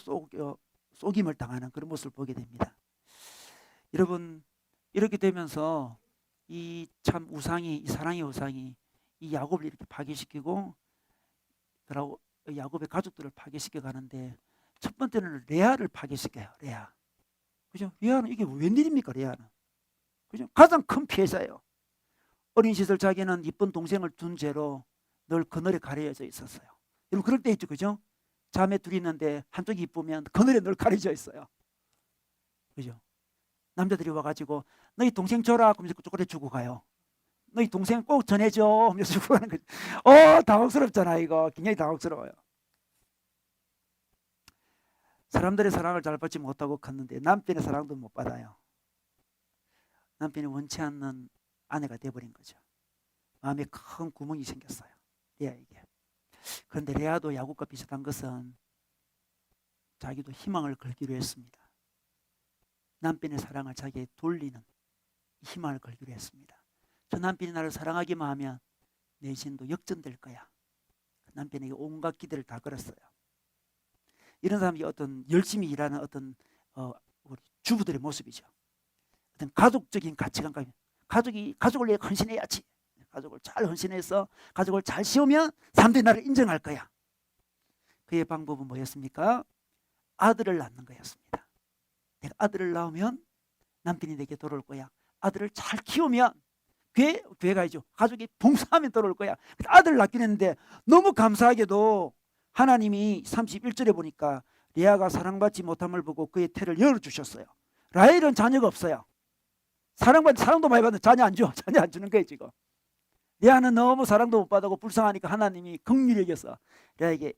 속임을 당하는 그런 모습을 보게 됩니다. 여러분, 이렇게 되면서 이 참 우상이, 이 사랑의 우상이 이 야곱을 이렇게 파괴시키고 그러고 야곱의 가족들을 파괴시켜 가는데 첫 번째는 레아를 파괴시켜요. 레아. 그죠? 레아는 이게 웬일입니까? 레아는. 그죠? 가장 큰 피해자예요. 어린 시절 자기는 이쁜 동생을 둔 죄로 늘 그늘에 가려져 있었어요. 여러분 그럴 때 있죠. 그죠? 자매 둘이 있는데 한쪽이 이쁘면 그늘에 늘 가려져 있어요. 그죠? 남자들이 와가지고 너희 동생 줘라 하면서 초콜릿 주고 가요. 너희 동생 꼭 전해줘 하면서 주고 가는 거죠. 당혹스럽잖아. 이거 굉장히 당혹스러워요. 사람들의 사랑을 잘 받지 못하고 컸는데 남편의 사랑도 못 받아요. 남편이 원치 않는 아내가 돼버린 거죠. 마음에 큰 구멍이 생겼어요. 레아에게. 그런데 레아도 야곱과 비슷한 것은 자기도 희망을 걸기로 했습니다. 남편의 사랑을 자기에게 돌리는 희망을 걸기로 했습니다. 저 남편이 나를 사랑하기만 하면 내 신도 역전될 거야. 남편에게 온갖 기대를 다 걸었어요. 이런 사람이 어떤 열심히 일하는 어떤 주부들의 모습이죠. 어떤 가족적인 가치관과 가족을 위해 헌신해야지. 가족을 잘 헌신해서 가족을 잘 씌우면 사람들이 나를 인정할 거야. 그의 방법은 뭐였습니까? 아들을 낳는 거였습니다. 내가 아들을 낳으면 남편이 내게 돌아올 거야. 아들을 잘 키우면 교회가 있죠. 가족이 봉사하면 돌아올 거야. 아들을 낳긴 했는데 너무 감사하게도 하나님이 31절에 보니까 레아가 사랑받지 못함을 보고 그의 태를 열어주셨어요. 라헬은 자녀가 없어요. 사랑도 많이 받는데 자녀 안 줘. 자녀 안 주는 거예요 지금. 레아는 너무 사랑도 못 받고 불쌍하니까 하나님이 긍휼히 여겨서 레아에게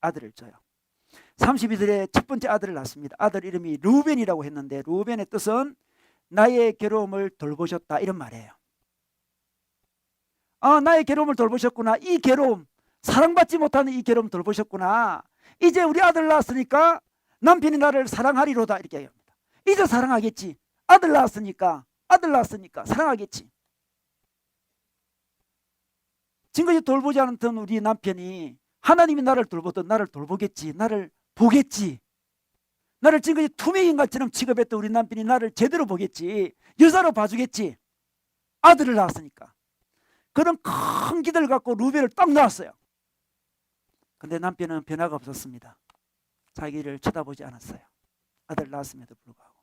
아들을 줘요. 32절에 첫 번째 아들을 낳습니다. 아들 이름이 르우벤이라고 했는데 르우벤의 뜻은 나의 괴로움을 돌보셨다 이런 말이에요. 나의 괴로움을 돌보셨구나. 이 괴로움, 사랑받지 못하는 이 괴로움 돌보셨구나. 이제 우리 아들 낳았으니까 남편이 나를 사랑하리로다 이렇게 얘기합니다. 이제 사랑하겠지. 아들 낳았으니까 사랑하겠지. 지금까지 돌보지 않던 우리 남편이 하나님이 나를 돌보던 나를 돌보겠지. 나를 보겠지. 나를 지금까지 투명인간처럼 취급했던 우리 남편이 나를 제대로 보겠지. 여자로 봐주겠지. 아들을 낳았으니까. 그런 큰 기대를 갖고 루벤을 딱 낳았어요. 근데 남편은 변화가 없었습니다. 자기를 쳐다보지 않았어요. 아들 낳았음에도 불구하고.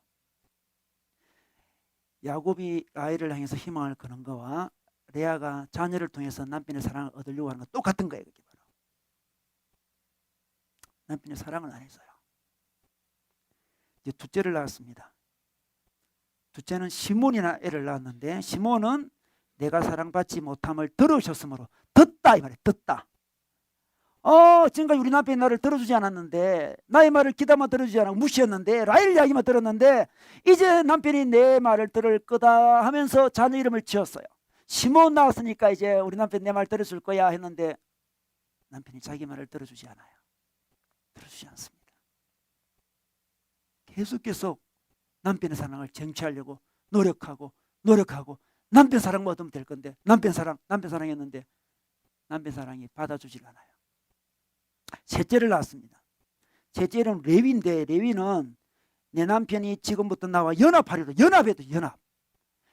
야곱이 라헬을 향해서 희망을 거는 거와 레아가 자녀를 통해서 남편의 사랑을 얻으려고 하는 건 똑같은 거예요. 그게 바로. 남편의 사랑을 안 했어요. 이제 둘째를 낳았습니다. 둘째는 시몬이나 애를 낳았는데 시몬은 내가 사랑받지 못함을 들으셨으므로 듣다 이 말이에요. 듣다. 지금까지 우리 남편이 나를 들어주지 않았는데, 나의 말을 귀담아 들어주지 않고 무시했는데, 라헬 이야기만 들었는데, 이제 남편이 내 말을 들을 거다 하면서 자녀 이름을 지었어요. 시몬 나왔으니까 이제 우리 남편 내 말 들어줄 거야 했는데, 남편이 자기 말을 들어주지 않아요. 들어주지 않습니다. 계속 남편의 사랑을 쟁취하려고 노력하고 남편 사랑만 얻으면 될 건데, 남편 사랑했는데 남편 사랑이 받아주질 않아요. 셋째를 낳았습니다. 셋째는 레위인데, 레위는 내 남편이 지금부터 나와 연합하려고, 연합.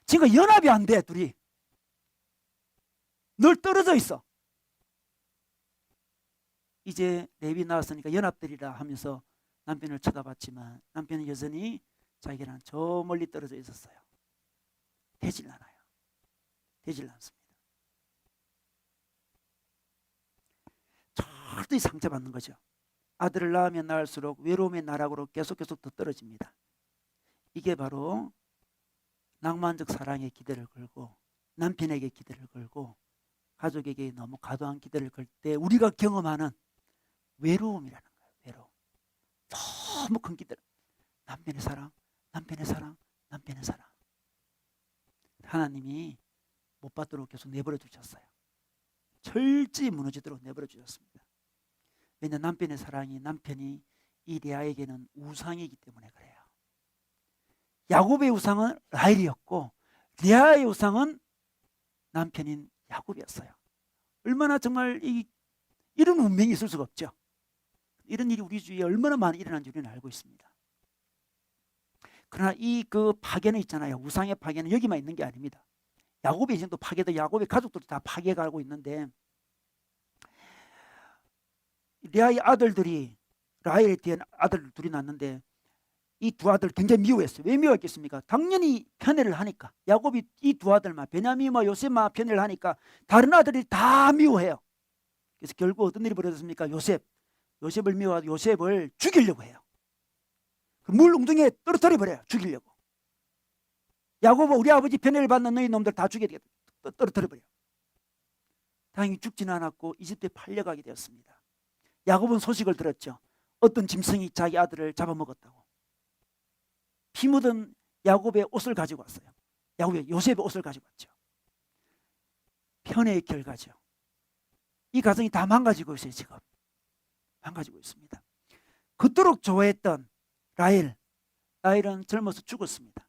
지금 연합이 안 돼. 둘이 늘 떨어져 있어. 이제 레위 나왔으니까 연합되리라 하면서 남편을 쳐다봤지만 남편은 여전히 자기랑 저 멀리 떨어져 있었어요. 되질 않아요. 되질 않습니다. 철저히 상처받는 거죠. 아들을 낳으면 낳을수록 외로움의 나락으로 계속 더 떨어집니다. 이게 바로 낭만적 사랑에 기대를 걸고, 남편에게 기대를 걸고, 가족에게 너무 과도한 기대를 걸 때 우리가 경험하는 외로움이라는 거예요. 외로움. 너무 큰 기대. 남편의 사랑. 하나님이 못 받도록 계속 내버려 두셨어요. 철저히 무너지도록 내버려 주셨습니다. 왜냐, 남편의 사랑이, 남편이 이 레아에게는 우상이기 때문에 그래요. 야곱의 우상은 라헬이었고, 레아의 우상은 남편인 야곱이었어요. 얼마나 정말 이런 운명이 있을 수가 없죠. 이런 일이 우리 주위에 얼마나 많이 일어난지 우리는 알고 있습니다. 그러나 그 파괴는 있잖아요. 우상의 파괴는 여기만 있는 게 아닙니다. 야곱의 인생도 파괴도, 야곱의 가족들도 다 파괴가고 있는데, 레아의 아들들이, 라헬에 대한 아들 둘이 낳았는데 이 두 아들 굉장히 미워했어요. 왜 미워했겠습니까? 당연히 편애를 하니까. 야곱이 이 두 아들만, 베냐민과 요셉만 편애를 하니까 다른 아들이 다 미워해요. 그래서 결국 어떤 일이 벌어졌습니까? 요셉을 미워하고 요셉을 죽이려고 해요. 물 웅덩이에 떨어뜨려 버려요. 죽이려고. 야곱은 우리 아버지 편애를 받는 너희 놈들 다 죽여야 되겠다. 떨어뜨려 버려요. 다행히 죽지는 않았고 이집트에 팔려가게 되었습니다. 야곱은 소식을 들었죠. 어떤 짐승이 자기 아들을 잡아먹었다고. 피 묻은 야곱의 옷을 가지고 왔어요. 요셉의 옷을 가지고 왔죠. 편애의 결과죠. 이 가정이 다 망가지고 있어요. 지금 망가지고 있습니다. 그토록 좋아했던 라헬은 젊어서 죽었습니다.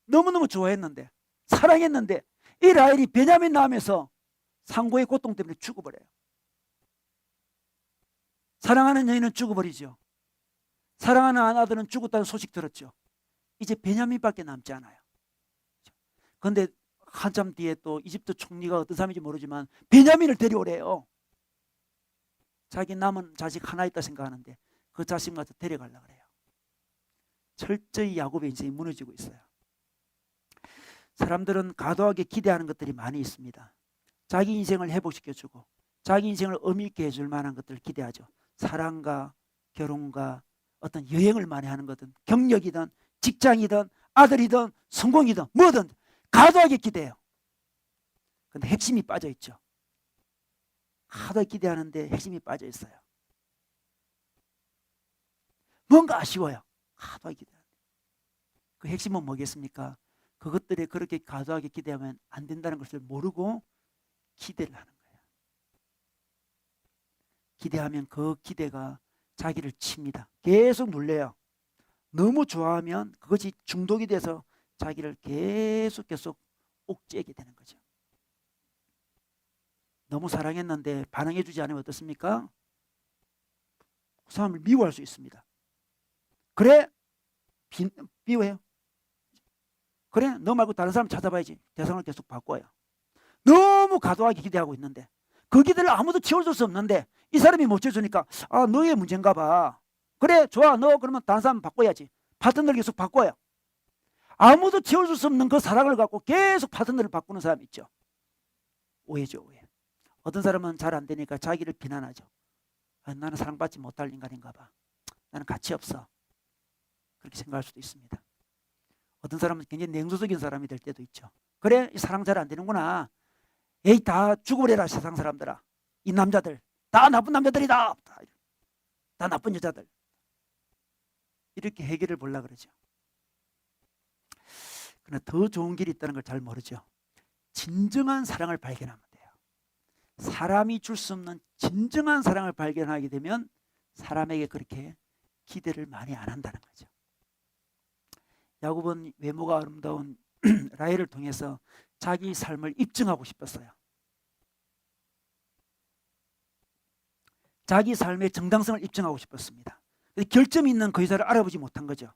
너무너무 좋아했는데, 사랑했는데, 이 라헬이 베냐민 낳으면서 상고의 고통 때문에 죽어버려요. 사랑하는 여인은 죽어버리죠. 사랑하는 아들은 죽었다는 소식 들었죠. 이제 베냐민밖에 남지 않아요. 그런데 한참 뒤에 또 이집트 총리가 어떤 사람인지 모르지만 베냐민을 데려오래요. 자기 남은 자식 하나 있다 생각하는데 그 자식마저 데려가려고 그래요. 철저히 야곱의 인생이 무너지고 있어요. 사람들은 과도하게 기대하는 것들이 많이 있습니다. 자기 인생을 회복시켜주고 자기 인생을 의미 있게 해줄 만한 것들을 기대하죠. 사랑과 결혼과 어떤 여행을 많이 하는 거든, 경력이든 직장이든 아들이든 성공이든 뭐든 과도하게 기대해요. 그런데 핵심이 빠져 있죠. 과도하게 기대하는데 핵심이 빠져 있어요. 뭔가 아쉬워요. 과도하게 기대하는데. 그 핵심은 뭐겠습니까? 그것들에 그렇게 과도하게 기대하면 안 된다는 것을 모르고 기대를 하는 거예요. 기대하면 그 기대가 자기를 칩니다. 계속 눌려요. 너무 좋아하면 그것이 중독이 돼서 자기를 계속 옥죄게 되는 거죠. 너무 사랑했는데 반응해주지 않으면 어떻습니까? 그 사람을 미워할 수 있습니다. 그래? 미워해요. 그래? 너 말고 다른 사람 찾아봐야지. 대상을 계속 바꿔요. 너무 과도하게 기대하고 있는데 그 기대를 아무도 채워줄 수 없는데 이 사람이 못 채워주니까 너의 문제인가 봐. 그래 좋아, 너 그러면 다른 사람 바꿔야지. 파트너를 계속 바꿔요. 아무도 채워줄 수 없는 그 사랑을 갖고 계속 파트너를 바꾸는 사람 있죠. 오해죠, 오해. 어떤 사람은 잘 안 되니까 자기를 비난하죠. 나는 사랑받지 못할 인간인가 봐. 나는 가치 없어. 그렇게 생각할 수도 있습니다. 어떤 사람은 굉장히 냉소적인 사람이 될 때도 있죠. 그래, 이 사랑 잘 안 되는구나. 에이, 다 죽어버려라 세상 사람들아. 이 남자들 다 나쁜 남자들이다. 다 나쁜 여자들. 이렇게 해결을 보려고 그러죠. 그러나 더 좋은 길이 있다는 걸 잘 모르죠. 진정한 사랑을 발견하면 돼요. 사람이 줄 수 없는 진정한 사랑을 발견하게 되면 사람에게 그렇게 기대를 많이 안 한다는 거죠. 야곱은 외모가 아름다운 라헬을 통해서 자기 삶을 입증하고 싶었어요. 자기 삶의 정당성을 입증하고 싶었습니다. 결점이 있는 그 여자를 알아보지 못한 거죠.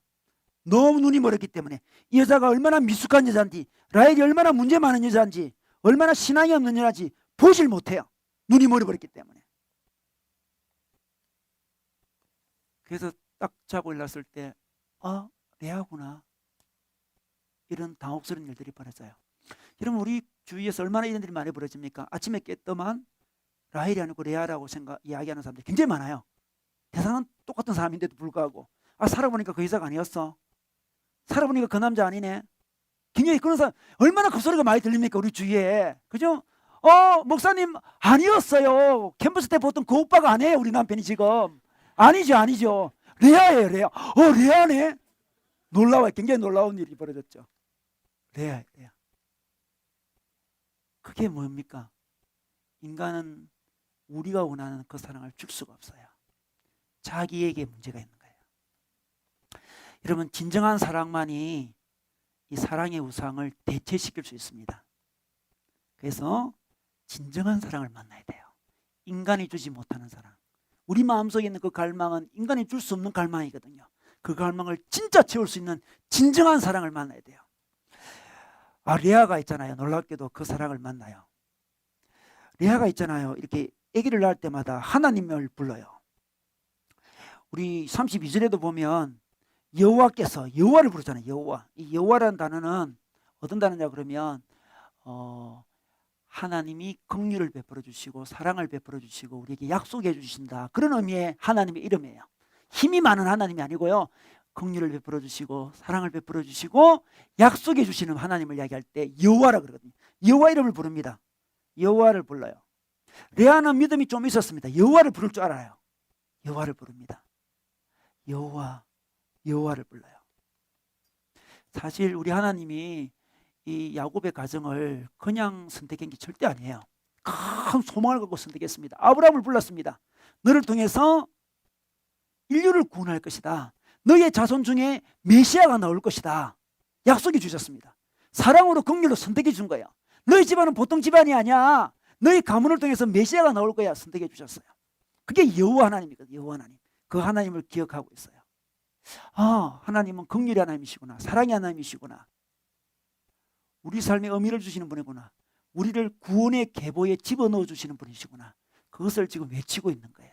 너무 눈이 멀었기 때문에 이 여자가 얼마나 미숙한 여자인지, 라헬이 얼마나 문제 많은 여자인지, 얼마나 신앙이 없는 여자인지 보질 못해요. 눈이 멀어버렸기 때문에. 그래서 딱 자고 일어났을 때 레아구나, 이런 당혹스러운 일들이 벌어져요. 여러분, 우리 주위에서 얼마나 이런 일이 많이 벌어집니까? 아침에 깼더만 라헬이 아니고 레아라고 이야기하는 사람들이 굉장히 많아요. 대상은 똑같은 사람인데도 불구하고 살아보니까 그 여자가 아니었어. 살아보니까 그 남자 아니네. 굉장히 그런 사람 얼마나 그 소리가 많이 들립니까? 우리 주위에. 그죠? 목사님 아니었어요. 캠퍼스 때 보통 그 오빠가 아니에요. 우리 남편이 지금. 아니죠. 레아예요. 레아. 레아네. 놀라워요. 굉장히 놀라운 일이 벌어졌죠. 레아. 그게 뭡니까? 인간은 우리가 원하는 그 사랑을 줄 수가 없어요. 자기에게 문제가 있는 거예요. 여러분, 진정한 사랑만이 이 사랑의 우상을 대체시킬 수 있습니다. 그래서 진정한 사랑을 만나야 돼요. 인간이 주지 못하는 사랑. 우리 마음속에 있는 그 갈망은 인간이 줄 수 없는 갈망이거든요. 그 갈망을 진짜 채울 수 있는 진정한 사랑을 만나야 돼요. 레아가 있잖아요. 놀랍게도 그 사랑을 만나요. 레아가 있잖아요. 이렇게 아기를 낳을 때마다 하나님을 불러요. 우리 32절에도 보면 여호와께서 여호와를 부르잖아요. 여호와. 이 여호와라는 단어는 어떤 단어냐 그러면 하나님이 긍휼을 베풀어 주시고 사랑을 베풀어 주시고 우리에게 약속해 주신다. 그런 의미의 하나님의 이름이에요. 힘이 많은 하나님이 아니고요. 긍휼을 베풀어 주시고 사랑을 베풀어 주시고 약속해 주시는 하나님을 이야기할 때 여호와라 그러거든요. 여호와 이름을 부릅니다. 여호와를 불러요. 레아는 믿음이 좀 있었습니다. 여호와를 부를 줄 알아요. 여호와를 부릅니다. 여호와를 불러요. 사실 우리 하나님이 이 야곱의 가정을 그냥 선택한 게 절대 아니에요. 큰 소망을 갖고 선택했습니다. 아브라함을 불렀습니다. 너를 통해서 인류를 구원할 것이다. 너의 자손 중에 메시아가 나올 것이다. 약속해 주셨습니다. 사랑으로 긍휼로 선택해 준 거예요. 너희 집안은 보통 집안이 아니야. 너희 가문을 통해서 메시아가 나올 거야. 선택해 주셨어요. 그게 여호와 하나님이거든요. 여호와 하나님. 그 하나님을 기억하고 있어요. 하나님은 긍휼의 하나님이시구나. 사랑의 하나님이시구나. 우리 삶에 의미를 주시는 분이구나. 우리를 구원의 계보에 집어넣어 주시는 분이시구나. 그것을 지금 외치고 있는 거예요.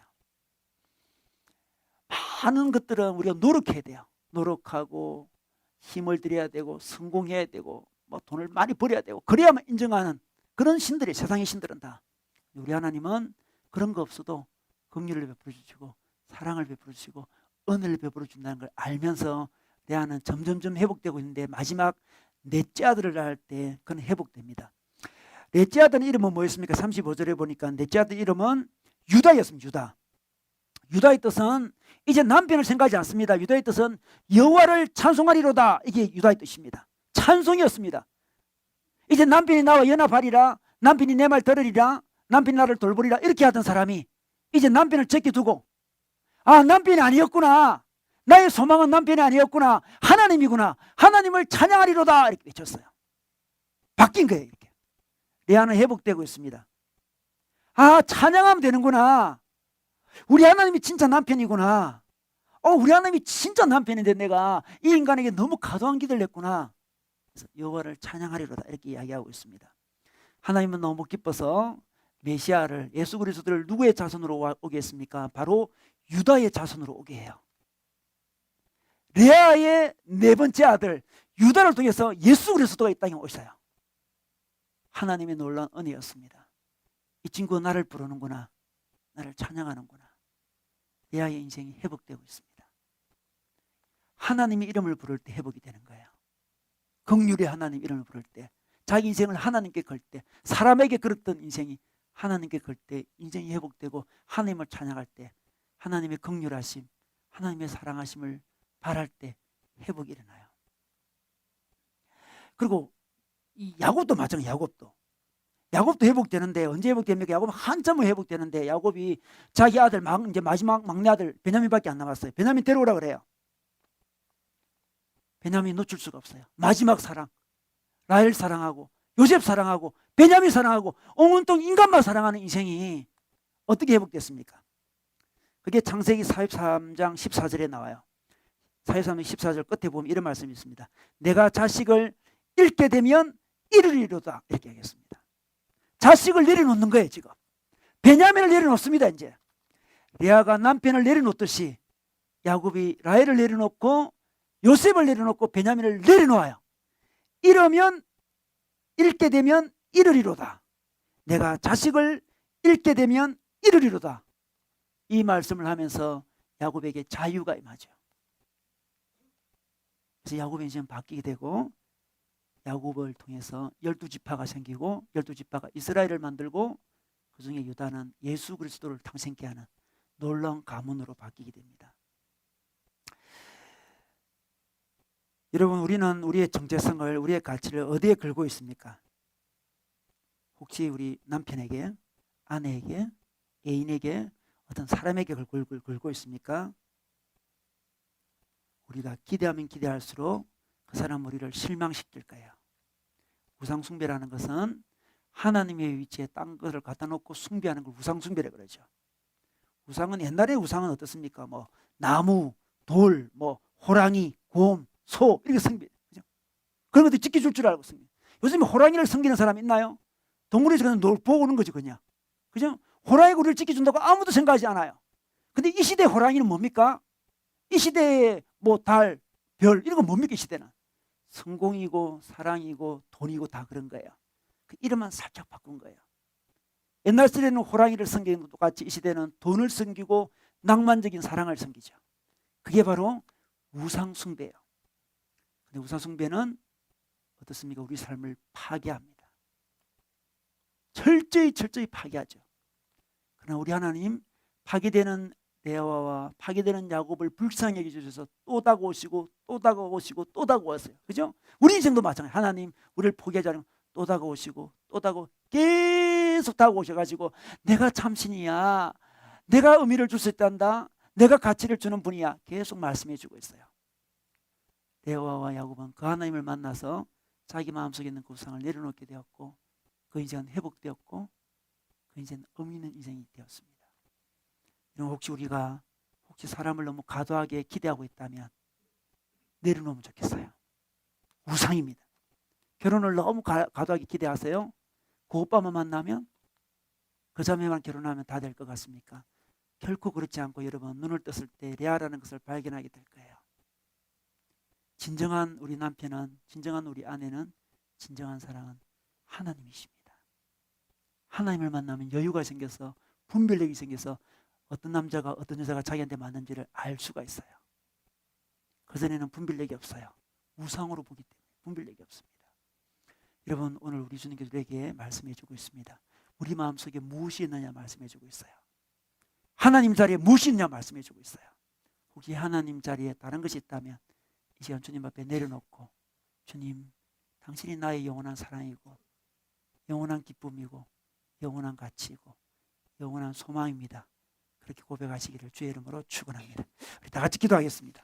많은 것들은 우리가 노력해야 돼요. 노력하고 힘을 들여야 되고 성공해야 되고 돈을 많이 벌여야 되고 그래야만 인정하는 그런 신들이 세상의 신들은 다. 우리 하나님은 그런 거 없어도 긍휼을 베풀어 주시고 사랑을 베풀어 주시고 은혜를 베풀어 준다는 걸 알면서 레아는 점점점 회복되고 있는데 마지막 넷째 아들을 낳을 때 그는 회복됩니다. 넷째 아들 이름은 뭐였습니까? 35절에 보니까 넷째 아들 이름은 유다였습니다. 유다. 유다의 뜻은 이제 남편을 생각하지 않습니다. 유다의 뜻은 여호와를 찬송하리로다. 이게 유다의 뜻입니다. 찬송이었습니다. 이제 남편이 나와 연합하리라. 남편이 내 말 들으리라. 남편이 나를 돌보리라. 이렇게 하던 사람이 이제 남편을 제껴두고 남편이 아니었구나. 나의 소망은 남편이 아니었구나. 하나님이구나. 하나님을 찬양하리로다. 이렇게 외쳤어요. 바뀐 거예요. 이렇게. 레아는 회복되고 있습니다. 찬양하면 되는구나. 우리 하나님이 진짜 남편이구나. 우리 하나님이 진짜 남편인데 내가 이 인간에게 너무 과도한 기도를 했구나. 그래서 여호와를 찬양하리로다. 이렇게 이야기하고 있습니다. 하나님은 너무 기뻐서 메시아를 예수 그리스도를 누구의 자손으로 오게 했습니까? 바로 유다의 자손으로 오게 해요. 레아의 네 번째 아들 유다를 통해서 예수 그리스도가 이 땅에 오셔요. 하나님의 놀라운 은혜였습니다. 이 친구가 나를 부르는구나. 나를 찬양하는구나. 레아의 인생이 회복되고 있습니다. 하나님의 이름을 부를 때 회복이 되는 거예요. 긍휼의 하나님 이름을 부를 때 자기 인생을 하나님께 걸 때 사람에게 걸었던 인생이 하나님께 걸 때 인생이 회복되고 하나님을 찬양할 때 하나님의 긍휼하심, 하나님의 사랑하심을 바랄 때 회복이 일어나요. 그리고 이 야곱도 마찬가지예요. 야곱도 회복되는데 언제 회복됩니까? 야곱은 한참을 회복되는데 야곱이 자기 아들 이제 마지막 막내 아들 베냐민밖에 안 남았어요. 베냐민 데려오라 그래요. 베냐민 놓칠 수가 없어요. 마지막 사랑, 라헬 사랑하고 요셉 사랑하고 베냐민 사랑하고 온통 인간만 사랑하는 인생이 어떻게 회복됐습니까? 그게 창세기 43장 14절에 나와요. 43장 14절 끝에 보면 이런 말씀이 있습니다. 내가 자식을 잃게 되면 이르리로다 이렇게 하겠습니다. 자식을 내려놓는 거예요. 지금 베냐민을 내려놓습니다. 이제 레아가 남편을 내려놓듯이 야곱이 라헬을 내려놓고 요셉을 내려놓고 베냐민을 내려놓아요. 이러면 잃게 되면 이르리로다. 내가 자식을 잃게 되면 이르리로다. 이 말씀을 하면서 야곱에게 자유가 임하죠. 그래서 야곱의 인생은 바뀌게 되고 야곱을 통해서 12지파가 생기고 12지파가 이스라엘을 만들고 그중에 유다는 예수 그리스도를 탄생케 하는 놀라운 가문으로 바뀌게 됩니다. 여러분, 우리는 우리의 정체성을, 우리의 가치를 어디에 걸고 있습니까? 혹시 우리 남편에게, 아내에게, 애인에게, 어떤 사람에게 걸고 있습니까? 우리가 기대하면 기대할수록 그 사람 우리를 실망시킬 거예요. 우상숭배라는 것은 하나님의 위치에 딴 것을 갖다 놓고 숭배하는 걸 우상숭배라고 그러죠. 우상은, 옛날에 우상은 어떻습니까? 뭐 나무, 돌, 뭐 호랑이, 곰, 소 이렇게 섬기, 그죠? 그런 것들 지켜줄 줄 알고 섬기. 요즘에 호랑이를 섬기는 사람 있나요? 동물에서 그냥 보고 오는 거죠, 그냥. 그죠? 호랑이가 우리를 지켜준다고 아무도 생각하지 않아요. 근데 이 시대의 호랑이는 뭡니까? 이 시대의 뭐 달, 별 이런 건 뭡니까? 이 시대는 성공이고 사랑이고 돈이고 다 그런 거예요. 그 이름만 살짝 바꾼 거예요. 옛날 시대는 호랑이를 섬기는 것과 똑같이 이 시대는 돈을 섬기고 낭만적인 사랑을 섬기죠. 그게 바로 우상숭배예요. 근데 우상숭배는 어떻습니까? 우리 삶을 파괴합니다. 철저히 파괴하죠. 그러나 우리 하나님 파괴되는 레아와 파괴되는 야곱을 불쌍히 여겨주셔서 또 다가오시고 또 다가오시고 또 다가오세요. 그죠? 우리 인생도 마찬가지예요. 하나님 우리를 포기하지 않으면 또 다가오시고 또 다가오고 계속 다가오셔가지고 내가 참신이야, 내가 의미를 줄 수 있단다, 내가 가치를 주는 분이야 계속 말씀해 주고 있어요. 레아와 야곱은 그 하나님을 만나서 자기 마음속에 있는 그 우상을 내려놓게 되었고 그 인생은 회복되었고 그 인생은 의미 있는 인생이 되었습니다. 혹시 사람을 너무 과도하게 기대하고 있다면 내려놓으면 좋겠어요. 우상입니다. 결혼을 너무 과도하게 기대하세요? 그 오빠만 만나면, 그 자매만 결혼하면 다 될 것 같습니까? 결코 그렇지 않고 여러분 눈을 떴을 때 레아라는 것을 발견하게 될 거예요. 진정한 우리 남편은, 진정한 우리 아내는, 진정한 사랑은 하나님이십니다. 하나님을 만나면 여유가 생겨서, 분별력이 생겨서 어떤 남자가 어떤 여자가 자기한테 맞는지를 알 수가 있어요. 그전에는 분별력이 없어요. 우상으로 보기 때문에 분별력이 없습니다. 여러분, 오늘 우리 주님께서 우리에게 말씀해 주고 있습니다. 우리 마음속에 무엇이 있느냐 말씀해 주고 있어요. 하나님 자리에 무엇이 있느냐 말씀해 주고 있어요. 혹시 하나님 자리에 다른 것이 있다면 이 시간 주님 앞에 내려놓고, 주님, 당신이 나의 영원한 사랑이고 영원한 기쁨이고 영원한 가치이고 영원한 소망입니다. 그렇게 고백하시기를 주의 이름으로 축원합니다. 우리 다 같이 기도하겠습니다.